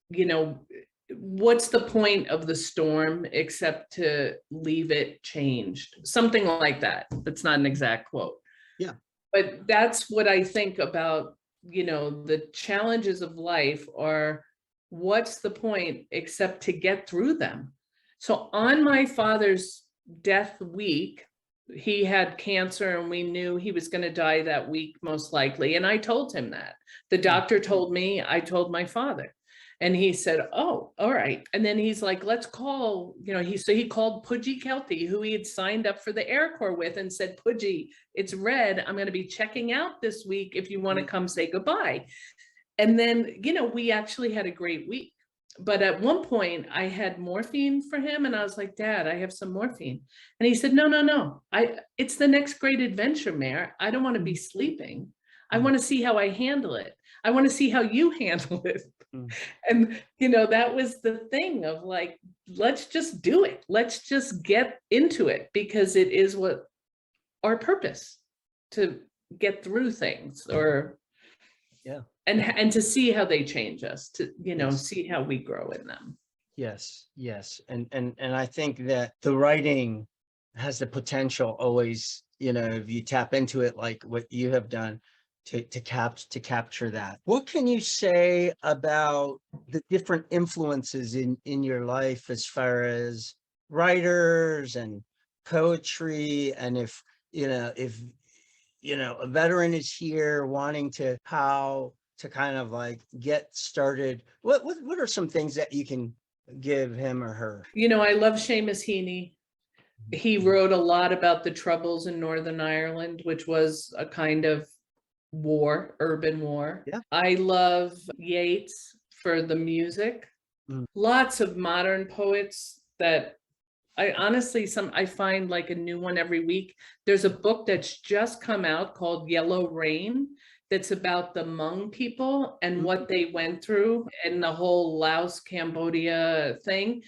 what's the point of the storm except to leave it changed? Something like that. That's not an exact quote. Yeah. But that's what I think about, the challenges of life are, what's the point except to get through them? So on my father's death week, he had cancer and we knew he was going to die that week, most likely. And I told him that. The doctor told me, I told my father. And he said, oh, all right. And then he's like, let's call, he called Pudgy Kelty, who he had signed up for the Air Corps with, and said, Pudgy, it's Red. I'm going to be checking out this week if you want to come say goodbye. And then, we actually had a great week. But at one point I had morphine for him and I was like, Dad, I have some morphine. And he said, no. It's the next great adventure, Mare. I don't want to be sleeping. I want to see how I handle it. I want to see how you handle it. And, that was the thing of like, let's just do it. Let's just get into it, because it is what our purpose, to get through things, or and to see how they change us, to see how we grow in them. Yes. And I think that the writing has the potential always, if you tap into it like what you have done, to capture that. What can you say about the different influences in your life as far as writers and poetry? And if a veteran is here wanting to how to kind of like get started, what are some things that you can give him or her? I love Seamus Heaney. He wrote a lot about the Troubles in Northern Ireland, which was a kind of war, urban war. Yeah. I love Yeats for the music. Lots of modern poets that I honestly, I find like a new one every week. There's a book that's just come out called Yellow Rain, that's about the Hmong people and what they went through and the whole Laos, Cambodia thing.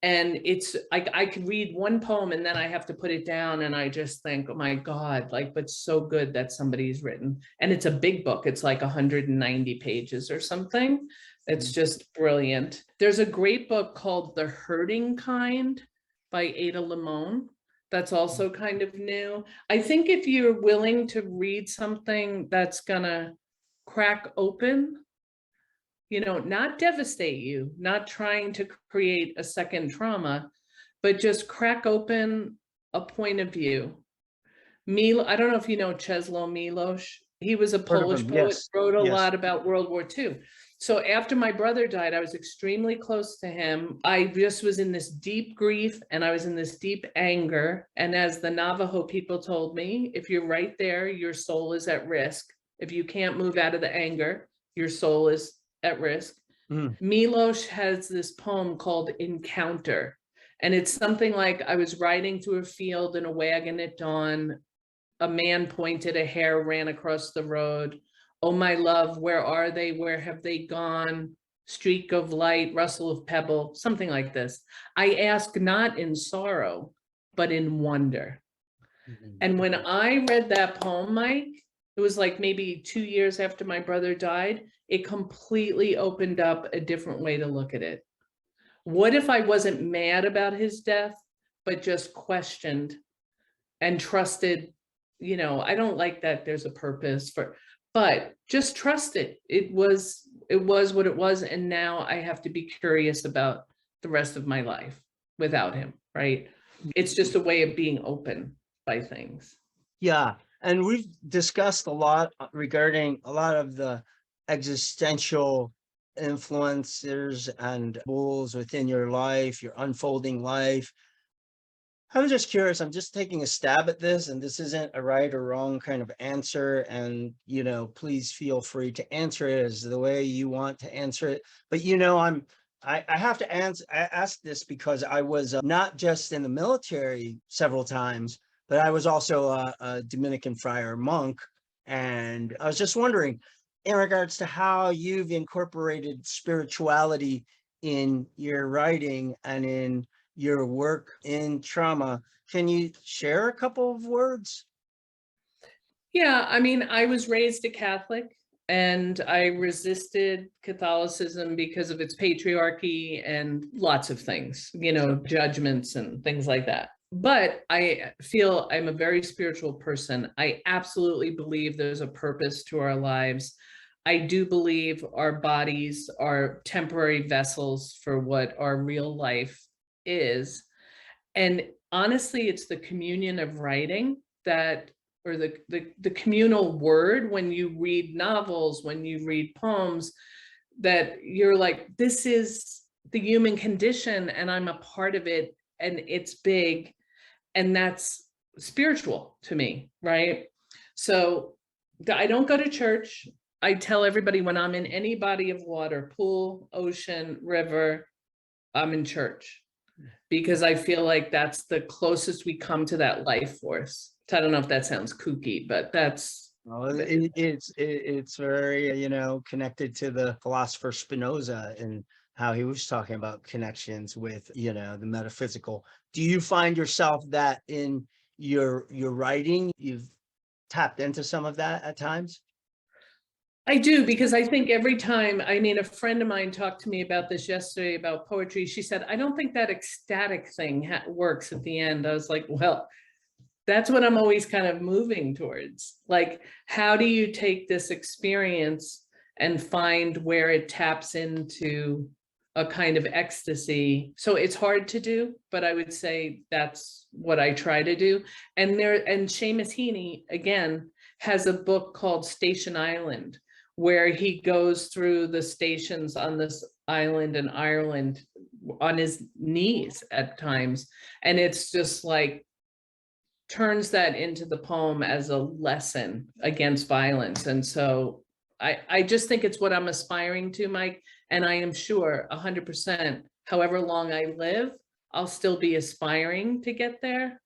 And it's, I could read one poem and then I have to put it down and I just think, oh my God, but so good that somebody's written. And it's a big book. It's like 190 pages or something. It's just brilliant. There's a great book called The Hurting Kind by Ada Limon. That's also kind of new. I think if you're willing to read something that's gonna crack open, not devastate you, not trying to create a second trauma, but just crack open a point of view. I don't know if you know Czesław Miłosz. He was a Polish poet, yes. wrote a lot about World War II. So after my brother died, I was extremely close to him. I just was in this deep grief and I was in this deep anger. And as the Navajo people told me, if you're right there, your soul is at risk. If you can't move out of the anger, your soul is at risk. Mm. Miloš has this poem called Encounter. And it's something like, I was riding through a field in a wagon at dawn. A man pointed, a hare ran across the road. Oh, my love, where are they? Where have they gone? Streak of light, rustle of pebble, something like this. I ask not in sorrow, but in wonder. And when I read that poem, Mike, it was like maybe 2 years after my brother died, it completely opened up a different way to look at it. What if I wasn't mad about his death, but just questioned and trusted, I don't like that there's a purpose but just trust it. It was what it was. And now I have to be curious about the rest of my life without him, right? It's just a way of being open by things. Yeah. And we've discussed a lot regarding a lot of the existential influencers and rules within your life, your unfolding life. I'm just curious, I'm just taking a stab at this, and this isn't a right or wrong kind of answer. And, please feel free to answer it as the way you want to answer it. But, I have to ask this because I was not just in the military several times, but I was also a Dominican friar monk. And I was just wondering, in regards to how you've incorporated spirituality in your writing and in your work in trauma, can you share a couple of words? Yeah, I mean, I was raised a Catholic and I resisted Catholicism because of its patriarchy and lots of things, judgments and things like that. But I feel I'm a very spiritual person. I absolutely believe there's a purpose to our lives. I do believe our bodies are temporary vessels for what our real life is. And honestly, it's the communion of writing or the communal word, when you read novels, when you read poems, that you're like, this is the human condition and I'm a part of it and it's big. And that's spiritual to me, right? So I don't go to church. I tell everybody when I'm in any body of water, pool, ocean, river, I'm in church, because I feel like that's the closest we come to that life force. So I don't know if that sounds kooky, but that's. Well, it's very, connected to the philosopher Spinoza and how he was talking about connections with, the metaphysical. Do you find yourself that in your writing, you've tapped into some of that at times? I do, because I think every time, a friend of mine talked to me about this yesterday about poetry. She said, I don't think that ecstatic thing works at the end. I was like, well, that's what I'm always kind of moving towards. Like, how do you take this experience and find where it taps into a kind of ecstasy? So it's hard to do, but I would say that's what I try to do. And Seamus Heaney, again, has a book called Station Island, where he goes through the stations on this island in Ireland on his knees at times. And it's just like, turns that into the poem as a lesson against violence. And so I just think it's what I'm aspiring to, Mike. And I am sure 100%, however long I live, I'll still be aspiring to get there.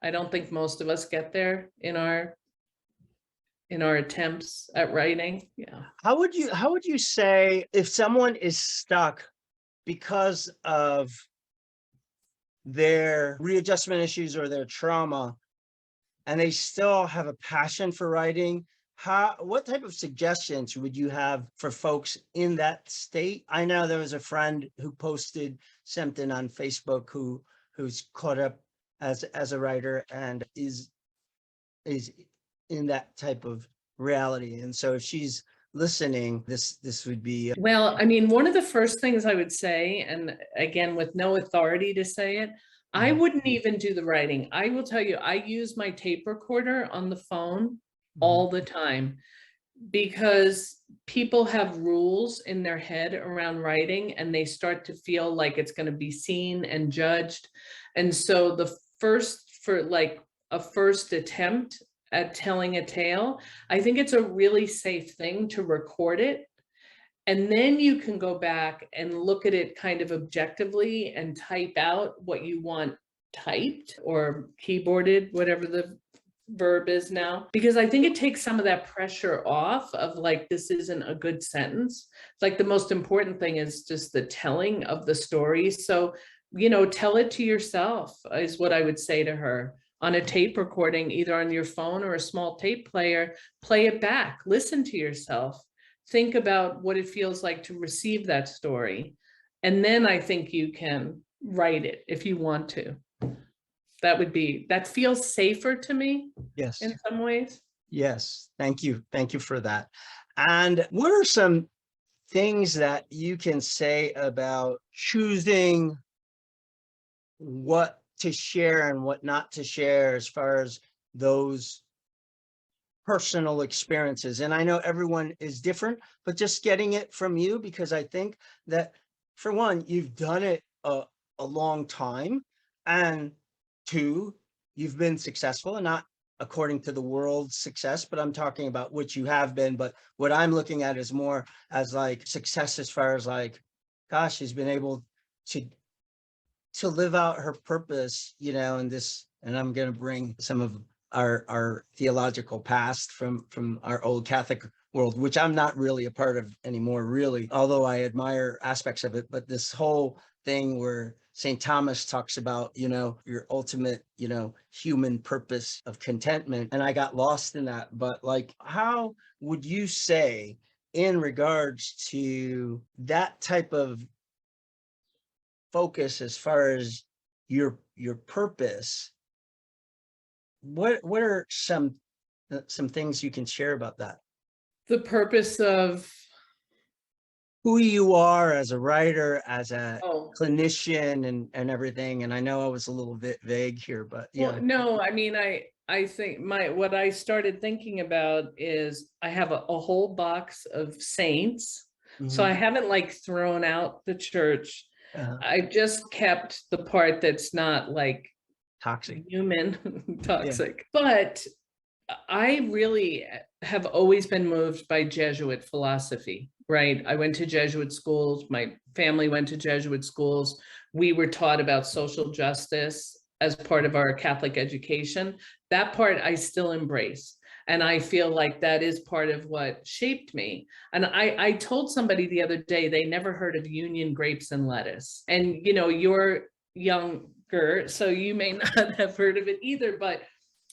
I don't think most of us get there in our attempts at writing. Yeah. How would you say, if someone is stuck because of their readjustment issues or their trauma, and they still have a passion for writing, what type of suggestions would you have for folks in that state? I know there was a friend who posted something on Facebook who's caught up as a writer and is in that type of reality. And so if she's listening, this would be well, one of the first things I would say, and again, with no authority to say it, I wouldn't even do the writing. I will tell you, I use my tape recorder on the phone all the time, because people have rules in their head around writing and they start to feel like it's going to be seen and judged. And so for like a first attempt at telling a tale, I think it's a really safe thing to record it And then you can go back and look at it kind of objectively and type out what you want typed or keyboarded, whatever the verb is now, because I think it takes some of that pressure off of like, this isn't a good sentence. It's like the most important thing is just the telling of the story. So, tell it to yourself is what I would say to her on a tape recording, either on your phone or a small tape player. Play it back, listen to yourself, think about what it feels like to receive that story. And then I think you can write it if you want to. That feels safer to me Yes. in some ways. Yes. Thank you. Thank you for that. And what are some things that you can say about choosing what to share and what not to share as far as those personal experiences? And I know everyone is different, but just getting it from you, because I think that, for one, you've done it a long time, and two, you've been successful, and not according to the world's success, but I'm talking about which you have been. But what I'm looking at is more as like success as far as like, gosh, she's been able to live out her purpose, in this. And I'm going to bring some of our theological past from our old Catholic world, which I'm not really a part of anymore, really, although I admire aspects of it. But this whole thing where St. Thomas talks about, your ultimate, human purpose of contentment. And I got lost in that. But like, how would you say in regards to that type of focus as far as your purpose, what are some things you can share about that? The purpose of Who you are as a writer, as a oh clinician, and everything. And I know I was a little bit vague here, but yeah. well, no, I mean, I think what I started thinking about is I have a whole box of saints. So I Mhm. haven't like thrown out the church. Uh, I just kept the part that's not like Toxic. human Yeah. toxic. But I really have always been moved by Jesuit philosophy, right? I went to Jesuit schools. My family went to Jesuit schools. We were taught about social justice as part of our Catholic education. That part I still embrace. And I feel like that is part of what shaped me. And I told somebody the other day, they never heard of Union grapes and lettuce. And, you're younger, so you may not have heard of it either, but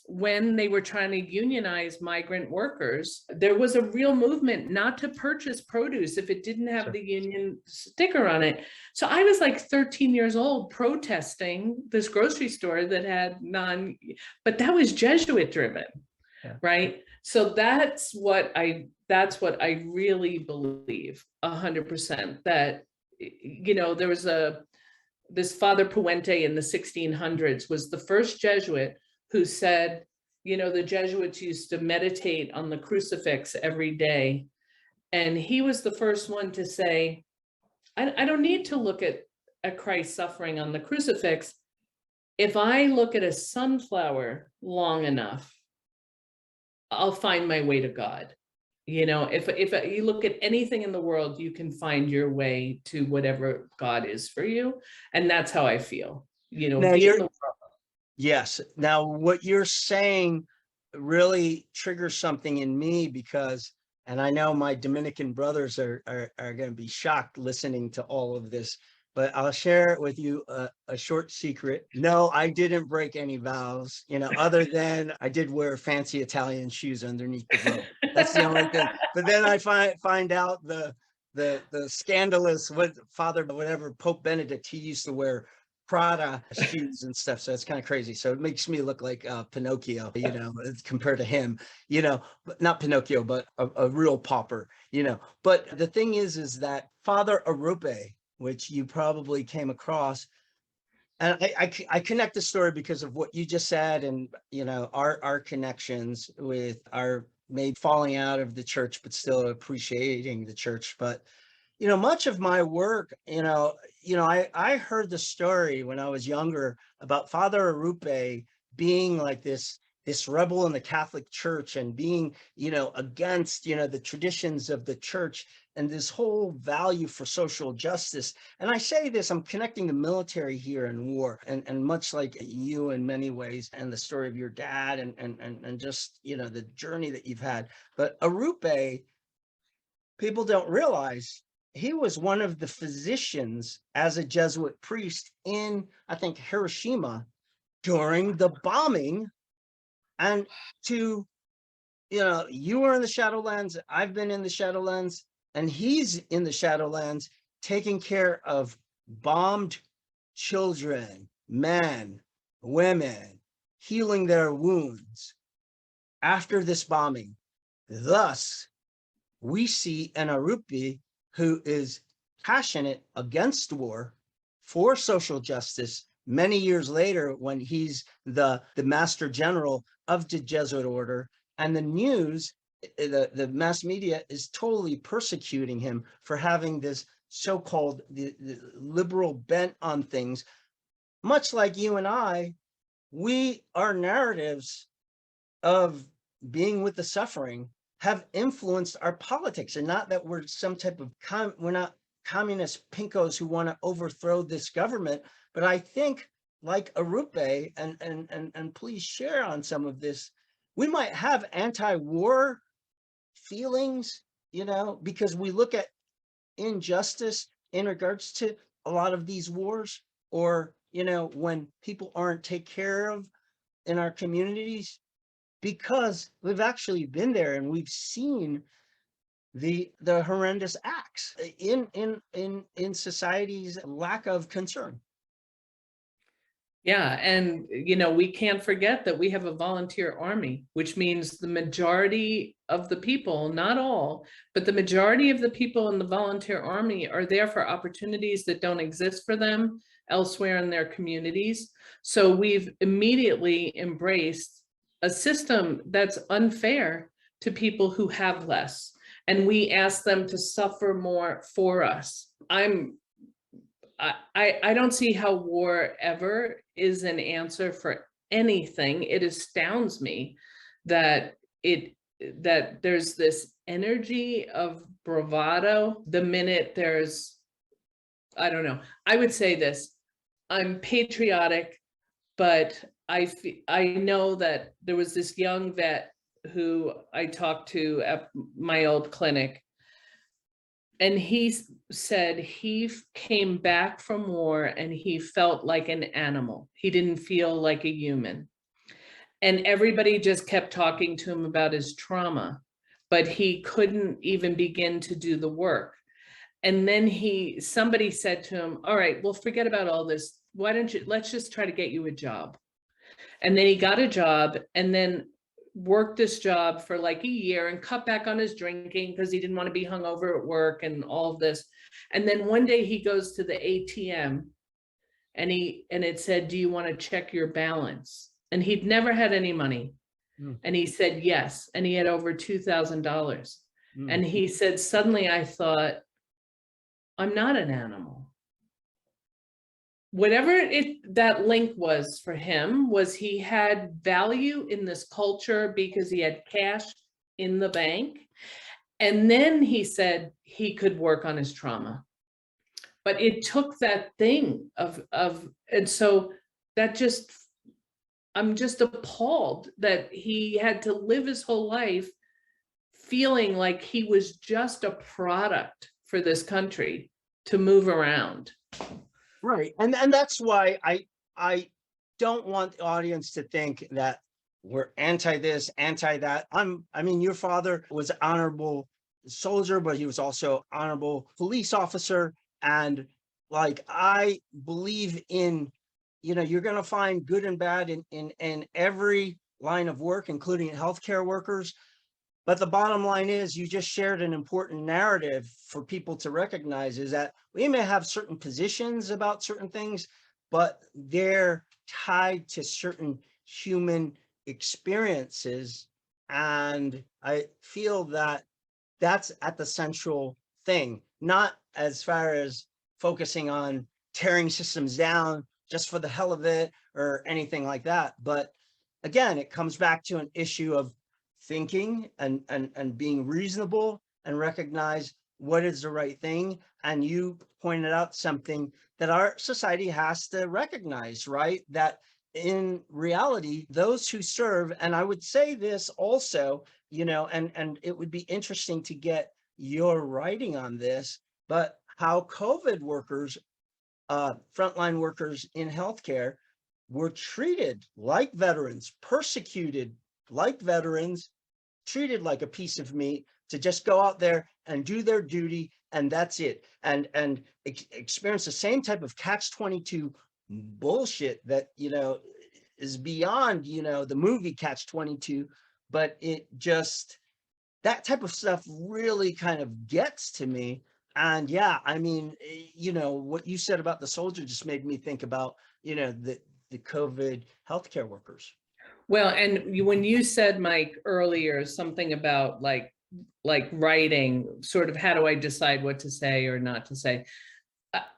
when they were trying to unionize migrant workers, there was a real movement not to purchase produce if it didn't have Sure. the union sticker on it. So I was like 13 years old protesting this grocery store that had but that was Jesuit driven. Yeah. Right. So that's what I really believe 100%, that, there was this Father Puente in the 1600s was the first Jesuit who said, the Jesuits used to meditate on the crucifix every day. And he was the first one to say, I don't need to look at Christ suffering on the crucifix. If I look at a sunflower long enough, I'll find my way to God. If you look at anything in the world, you can find your way to whatever God is for you. And that's how I feel, Now be in the yes. Now what you're saying really triggers something in me, because, and I know my Dominican brothers are going to be shocked listening to all of this, but I'll share it with you a short secret. No, I didn't break any vows, other than I did wear fancy Italian shoes underneath the robe. That's the only thing. But then I find out the scandalous Father, whatever, Pope Benedict, he used to wear Prada shoes and stuff. So it's kind of crazy. So it makes me look like Pinocchio, compared to him, but not Pinocchio, but a real pauper, But the thing is that Father Arupe, which you probably came across, and I connect the story because of what you just said, and our connections with our maybe falling out of the church, but still appreciating the church. But much of my work, I heard the story when I was younger about Father Arupe being like this this rebel in the Catholic Church and being, against, the traditions of the church and this whole value for social justice. And I say this, I'm connecting the military here and war, and much like you in many ways, and the story of your dad and just, the journey that you've had. But Arupe, people don't realize he was one of the physicians as a Jesuit priest in, I think, Hiroshima during the bombing. And you were in the Shadowlands, I've been in the Shadowlands, and he's in the Shadowlands taking care of bombed children, men, women, healing their wounds after this bombing. Thus, we see an Arupe who is passionate against war, for social justice, many years later when he's the master general of the Jesuit order, and the news, the mass media is totally persecuting him for having this so-called the liberal bent on things. Much like you and I, our narratives of being with the suffering have influenced our politics, and not that we're some type of we're not communist pinkos who want to overthrow this government. But I think, like Arupe, and please share on some of this, we might have anti-war feelings, because we look at injustice in regards to a lot of these wars, or, when people aren't taken care of in our communities, because we've actually been there and we've seen the horrendous acts in society's lack of concern. Yeah, and we can't forget that we have a volunteer army, which means the majority of the people, not all, but the majority of the people in the volunteer army are there for opportunities that don't exist for them elsewhere in their communities. So we've immediately embraced a system that's unfair to people who have less, and we ask them to suffer more for us. I don't see how war ever is an answer for anything. It astounds me that there's this energy of bravado the minute there's, I don't know. I would say this, I'm patriotic, but I know that there was this young vet who I talked to at my old clinic, and he said he came back from war and he felt like an animal. He didn't feel like a human. And everybody just kept talking to him about his trauma, but he couldn't even begin to do the work. And then somebody said to him, all right, well, forget about all this. Let's just try to get you a job. And then he got a job, and then worked this job for like a year and cut back on his drinking because he didn't want to be hungover at work and all of this. And then one day he goes to the ATM and it said, do you want to check your balance? And he'd never had any money. And he said, yes. And he had over $2,000. And he said, suddenly I thought, I'm not an animal. Whatever that link was for him was he had value in this culture because he had cash in the bank. And then he said he could work on his trauma. But it took that thing and so that I'm just appalled that he had to live his whole life feeling like he was just a product for this country to move around. Right. And that's why I don't want the audience to think that we're anti this, anti that. I mean, your father was an honorable soldier, but he was also honorable police officer. And like, I believe in, you're going to find good and bad in every line of work, including healthcare workers. But the bottom line is, you just shared an important narrative for people to recognize, is that we may have certain positions about certain things, but they're tied to certain human experiences. And I feel that that's at the central thing, not as far as focusing on tearing systems down just for the hell of it or anything like that, but again, it comes back to an issue of thinking and being reasonable and recognize what is the right thing. And you pointed out something that our society has to recognize, right? That in reality, those who serve, and I would say this also, and it would be interesting to get your writing on this, but how COVID workers, frontline workers in healthcare, were treated like veterans, persecuted like veterans, treated like a piece of meat to just go out there and do their duty, and that's it, and experience the same type of catch-22 bullshit that is beyond the movie Catch-22, but it just, that type of stuff really kind of gets to me. And yeah, I mean, what you said about the soldier just made me think about the COVID healthcare workers. Well, and when you said, Mike, earlier, something about like writing, sort of, how do I decide what to say or not to say?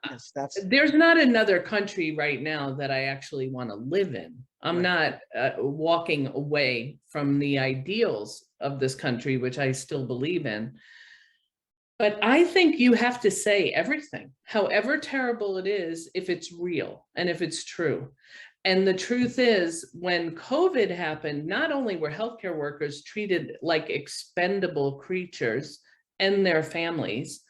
Yes, there's not another country right now that I actually want to live in. I'm right. not walking away from the ideals of this country, which I still believe in. But I think you have to say everything, however terrible it is, if it's real and if it's true. And the truth is, when COVID happened, not only were healthcare workers treated like expendable creatures and their families,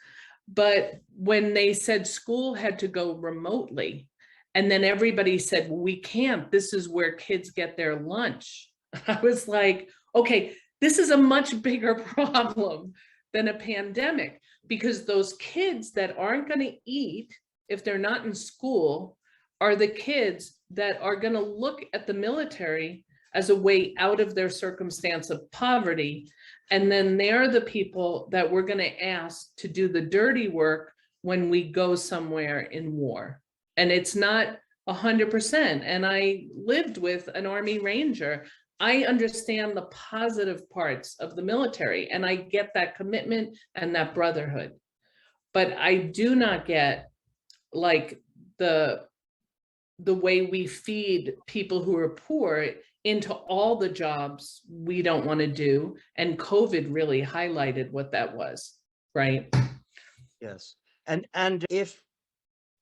but when they said school had to go remotely, and then everybody said, well, we can't, this is where kids get their lunch. I was like, okay, this is a much bigger problem than a pandemic, because those kids that aren't going to eat if they're not in school are the kids that are going to look at the military as a way out of their circumstance of poverty. And then they're the people that we're going to ask to do the dirty work when we go somewhere in war. And it's not 100%. And I lived with an Army Ranger. I understand the positive parts of the military, and I get that commitment and that brotherhood. But I do not get like the way we feed people who are poor into all the jobs we don't want to do. And COVID really highlighted what that was, right? Yes. And if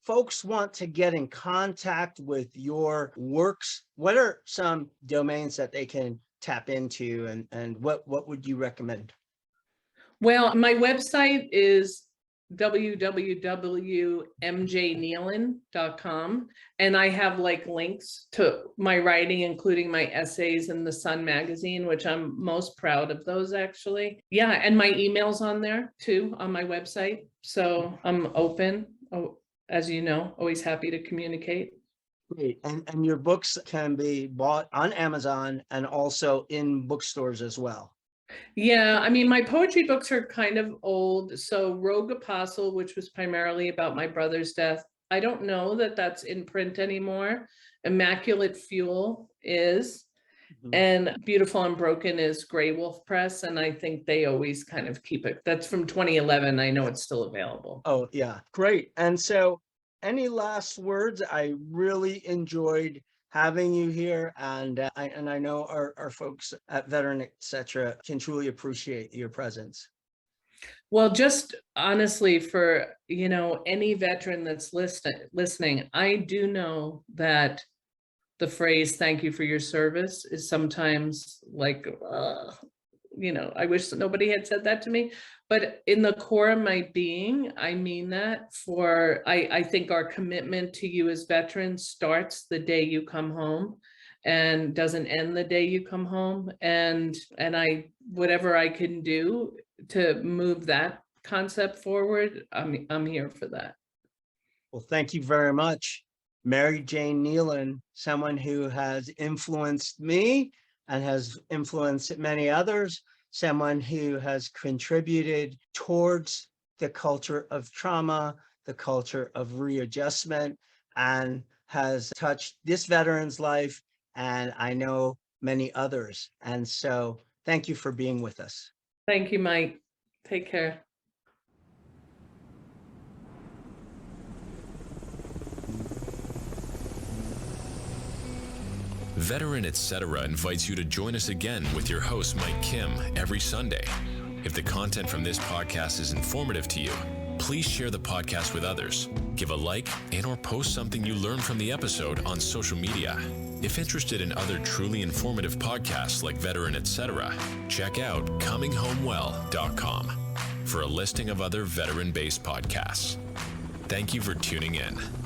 folks want to get in contact with your works, what are some domains that they can tap into, and what would you recommend? Well, my website is www.mjnealon.com, and I have like links to my writing, including my essays in the Sun magazine, which I'm most proud of those, actually. Yeah, and my email's on there too on my website. So I'm open. Oh, as you know, always happy to communicate. Great. And your books can be bought on Amazon and also in bookstores as well. Yeah, I mean, my poetry books are kind of old. So Rogue Apostle, which was primarily about my brother's death, I don't know that that's in print anymore. Immaculate Fuel is, and Beautiful Unbroken is Grey Wolf Press. And I think they always kind of keep it. That's from 2011. I know it's still available. Oh, yeah. Great. And so any last words? I really enjoyed having you here, and I know our folks at Veteran Etc. can truly appreciate your presence. Well, just honestly, for any veteran that's listening, I do know that the phrase "thank you for your service" is sometimes like, I wish nobody had said that to me. But in the core of my being, I mean that. I think our commitment to you as veterans starts the day you come home and doesn't end the day you come home. And whatever I can do to move that concept forward, I'm here for that. Well, thank you very much. Mary Jane Nealon, someone who has influenced me and has influenced many others, someone who has contributed towards the culture of trauma, the culture of readjustment, and has touched this veteran's life, and I know many others. And so thank you for being with us. Thank you, Mike. Take care. Veteran Etc. invites you to join us again with your host, Mike Kim, every Sunday. If the content from this podcast is informative to you, please share the podcast with others. Give a like and or post something you learned from the episode on social media. If interested in other truly informative podcasts like Veteran Etc., check out cominghomewell.com for a listing of other veteran-based podcasts. Thank you for tuning in.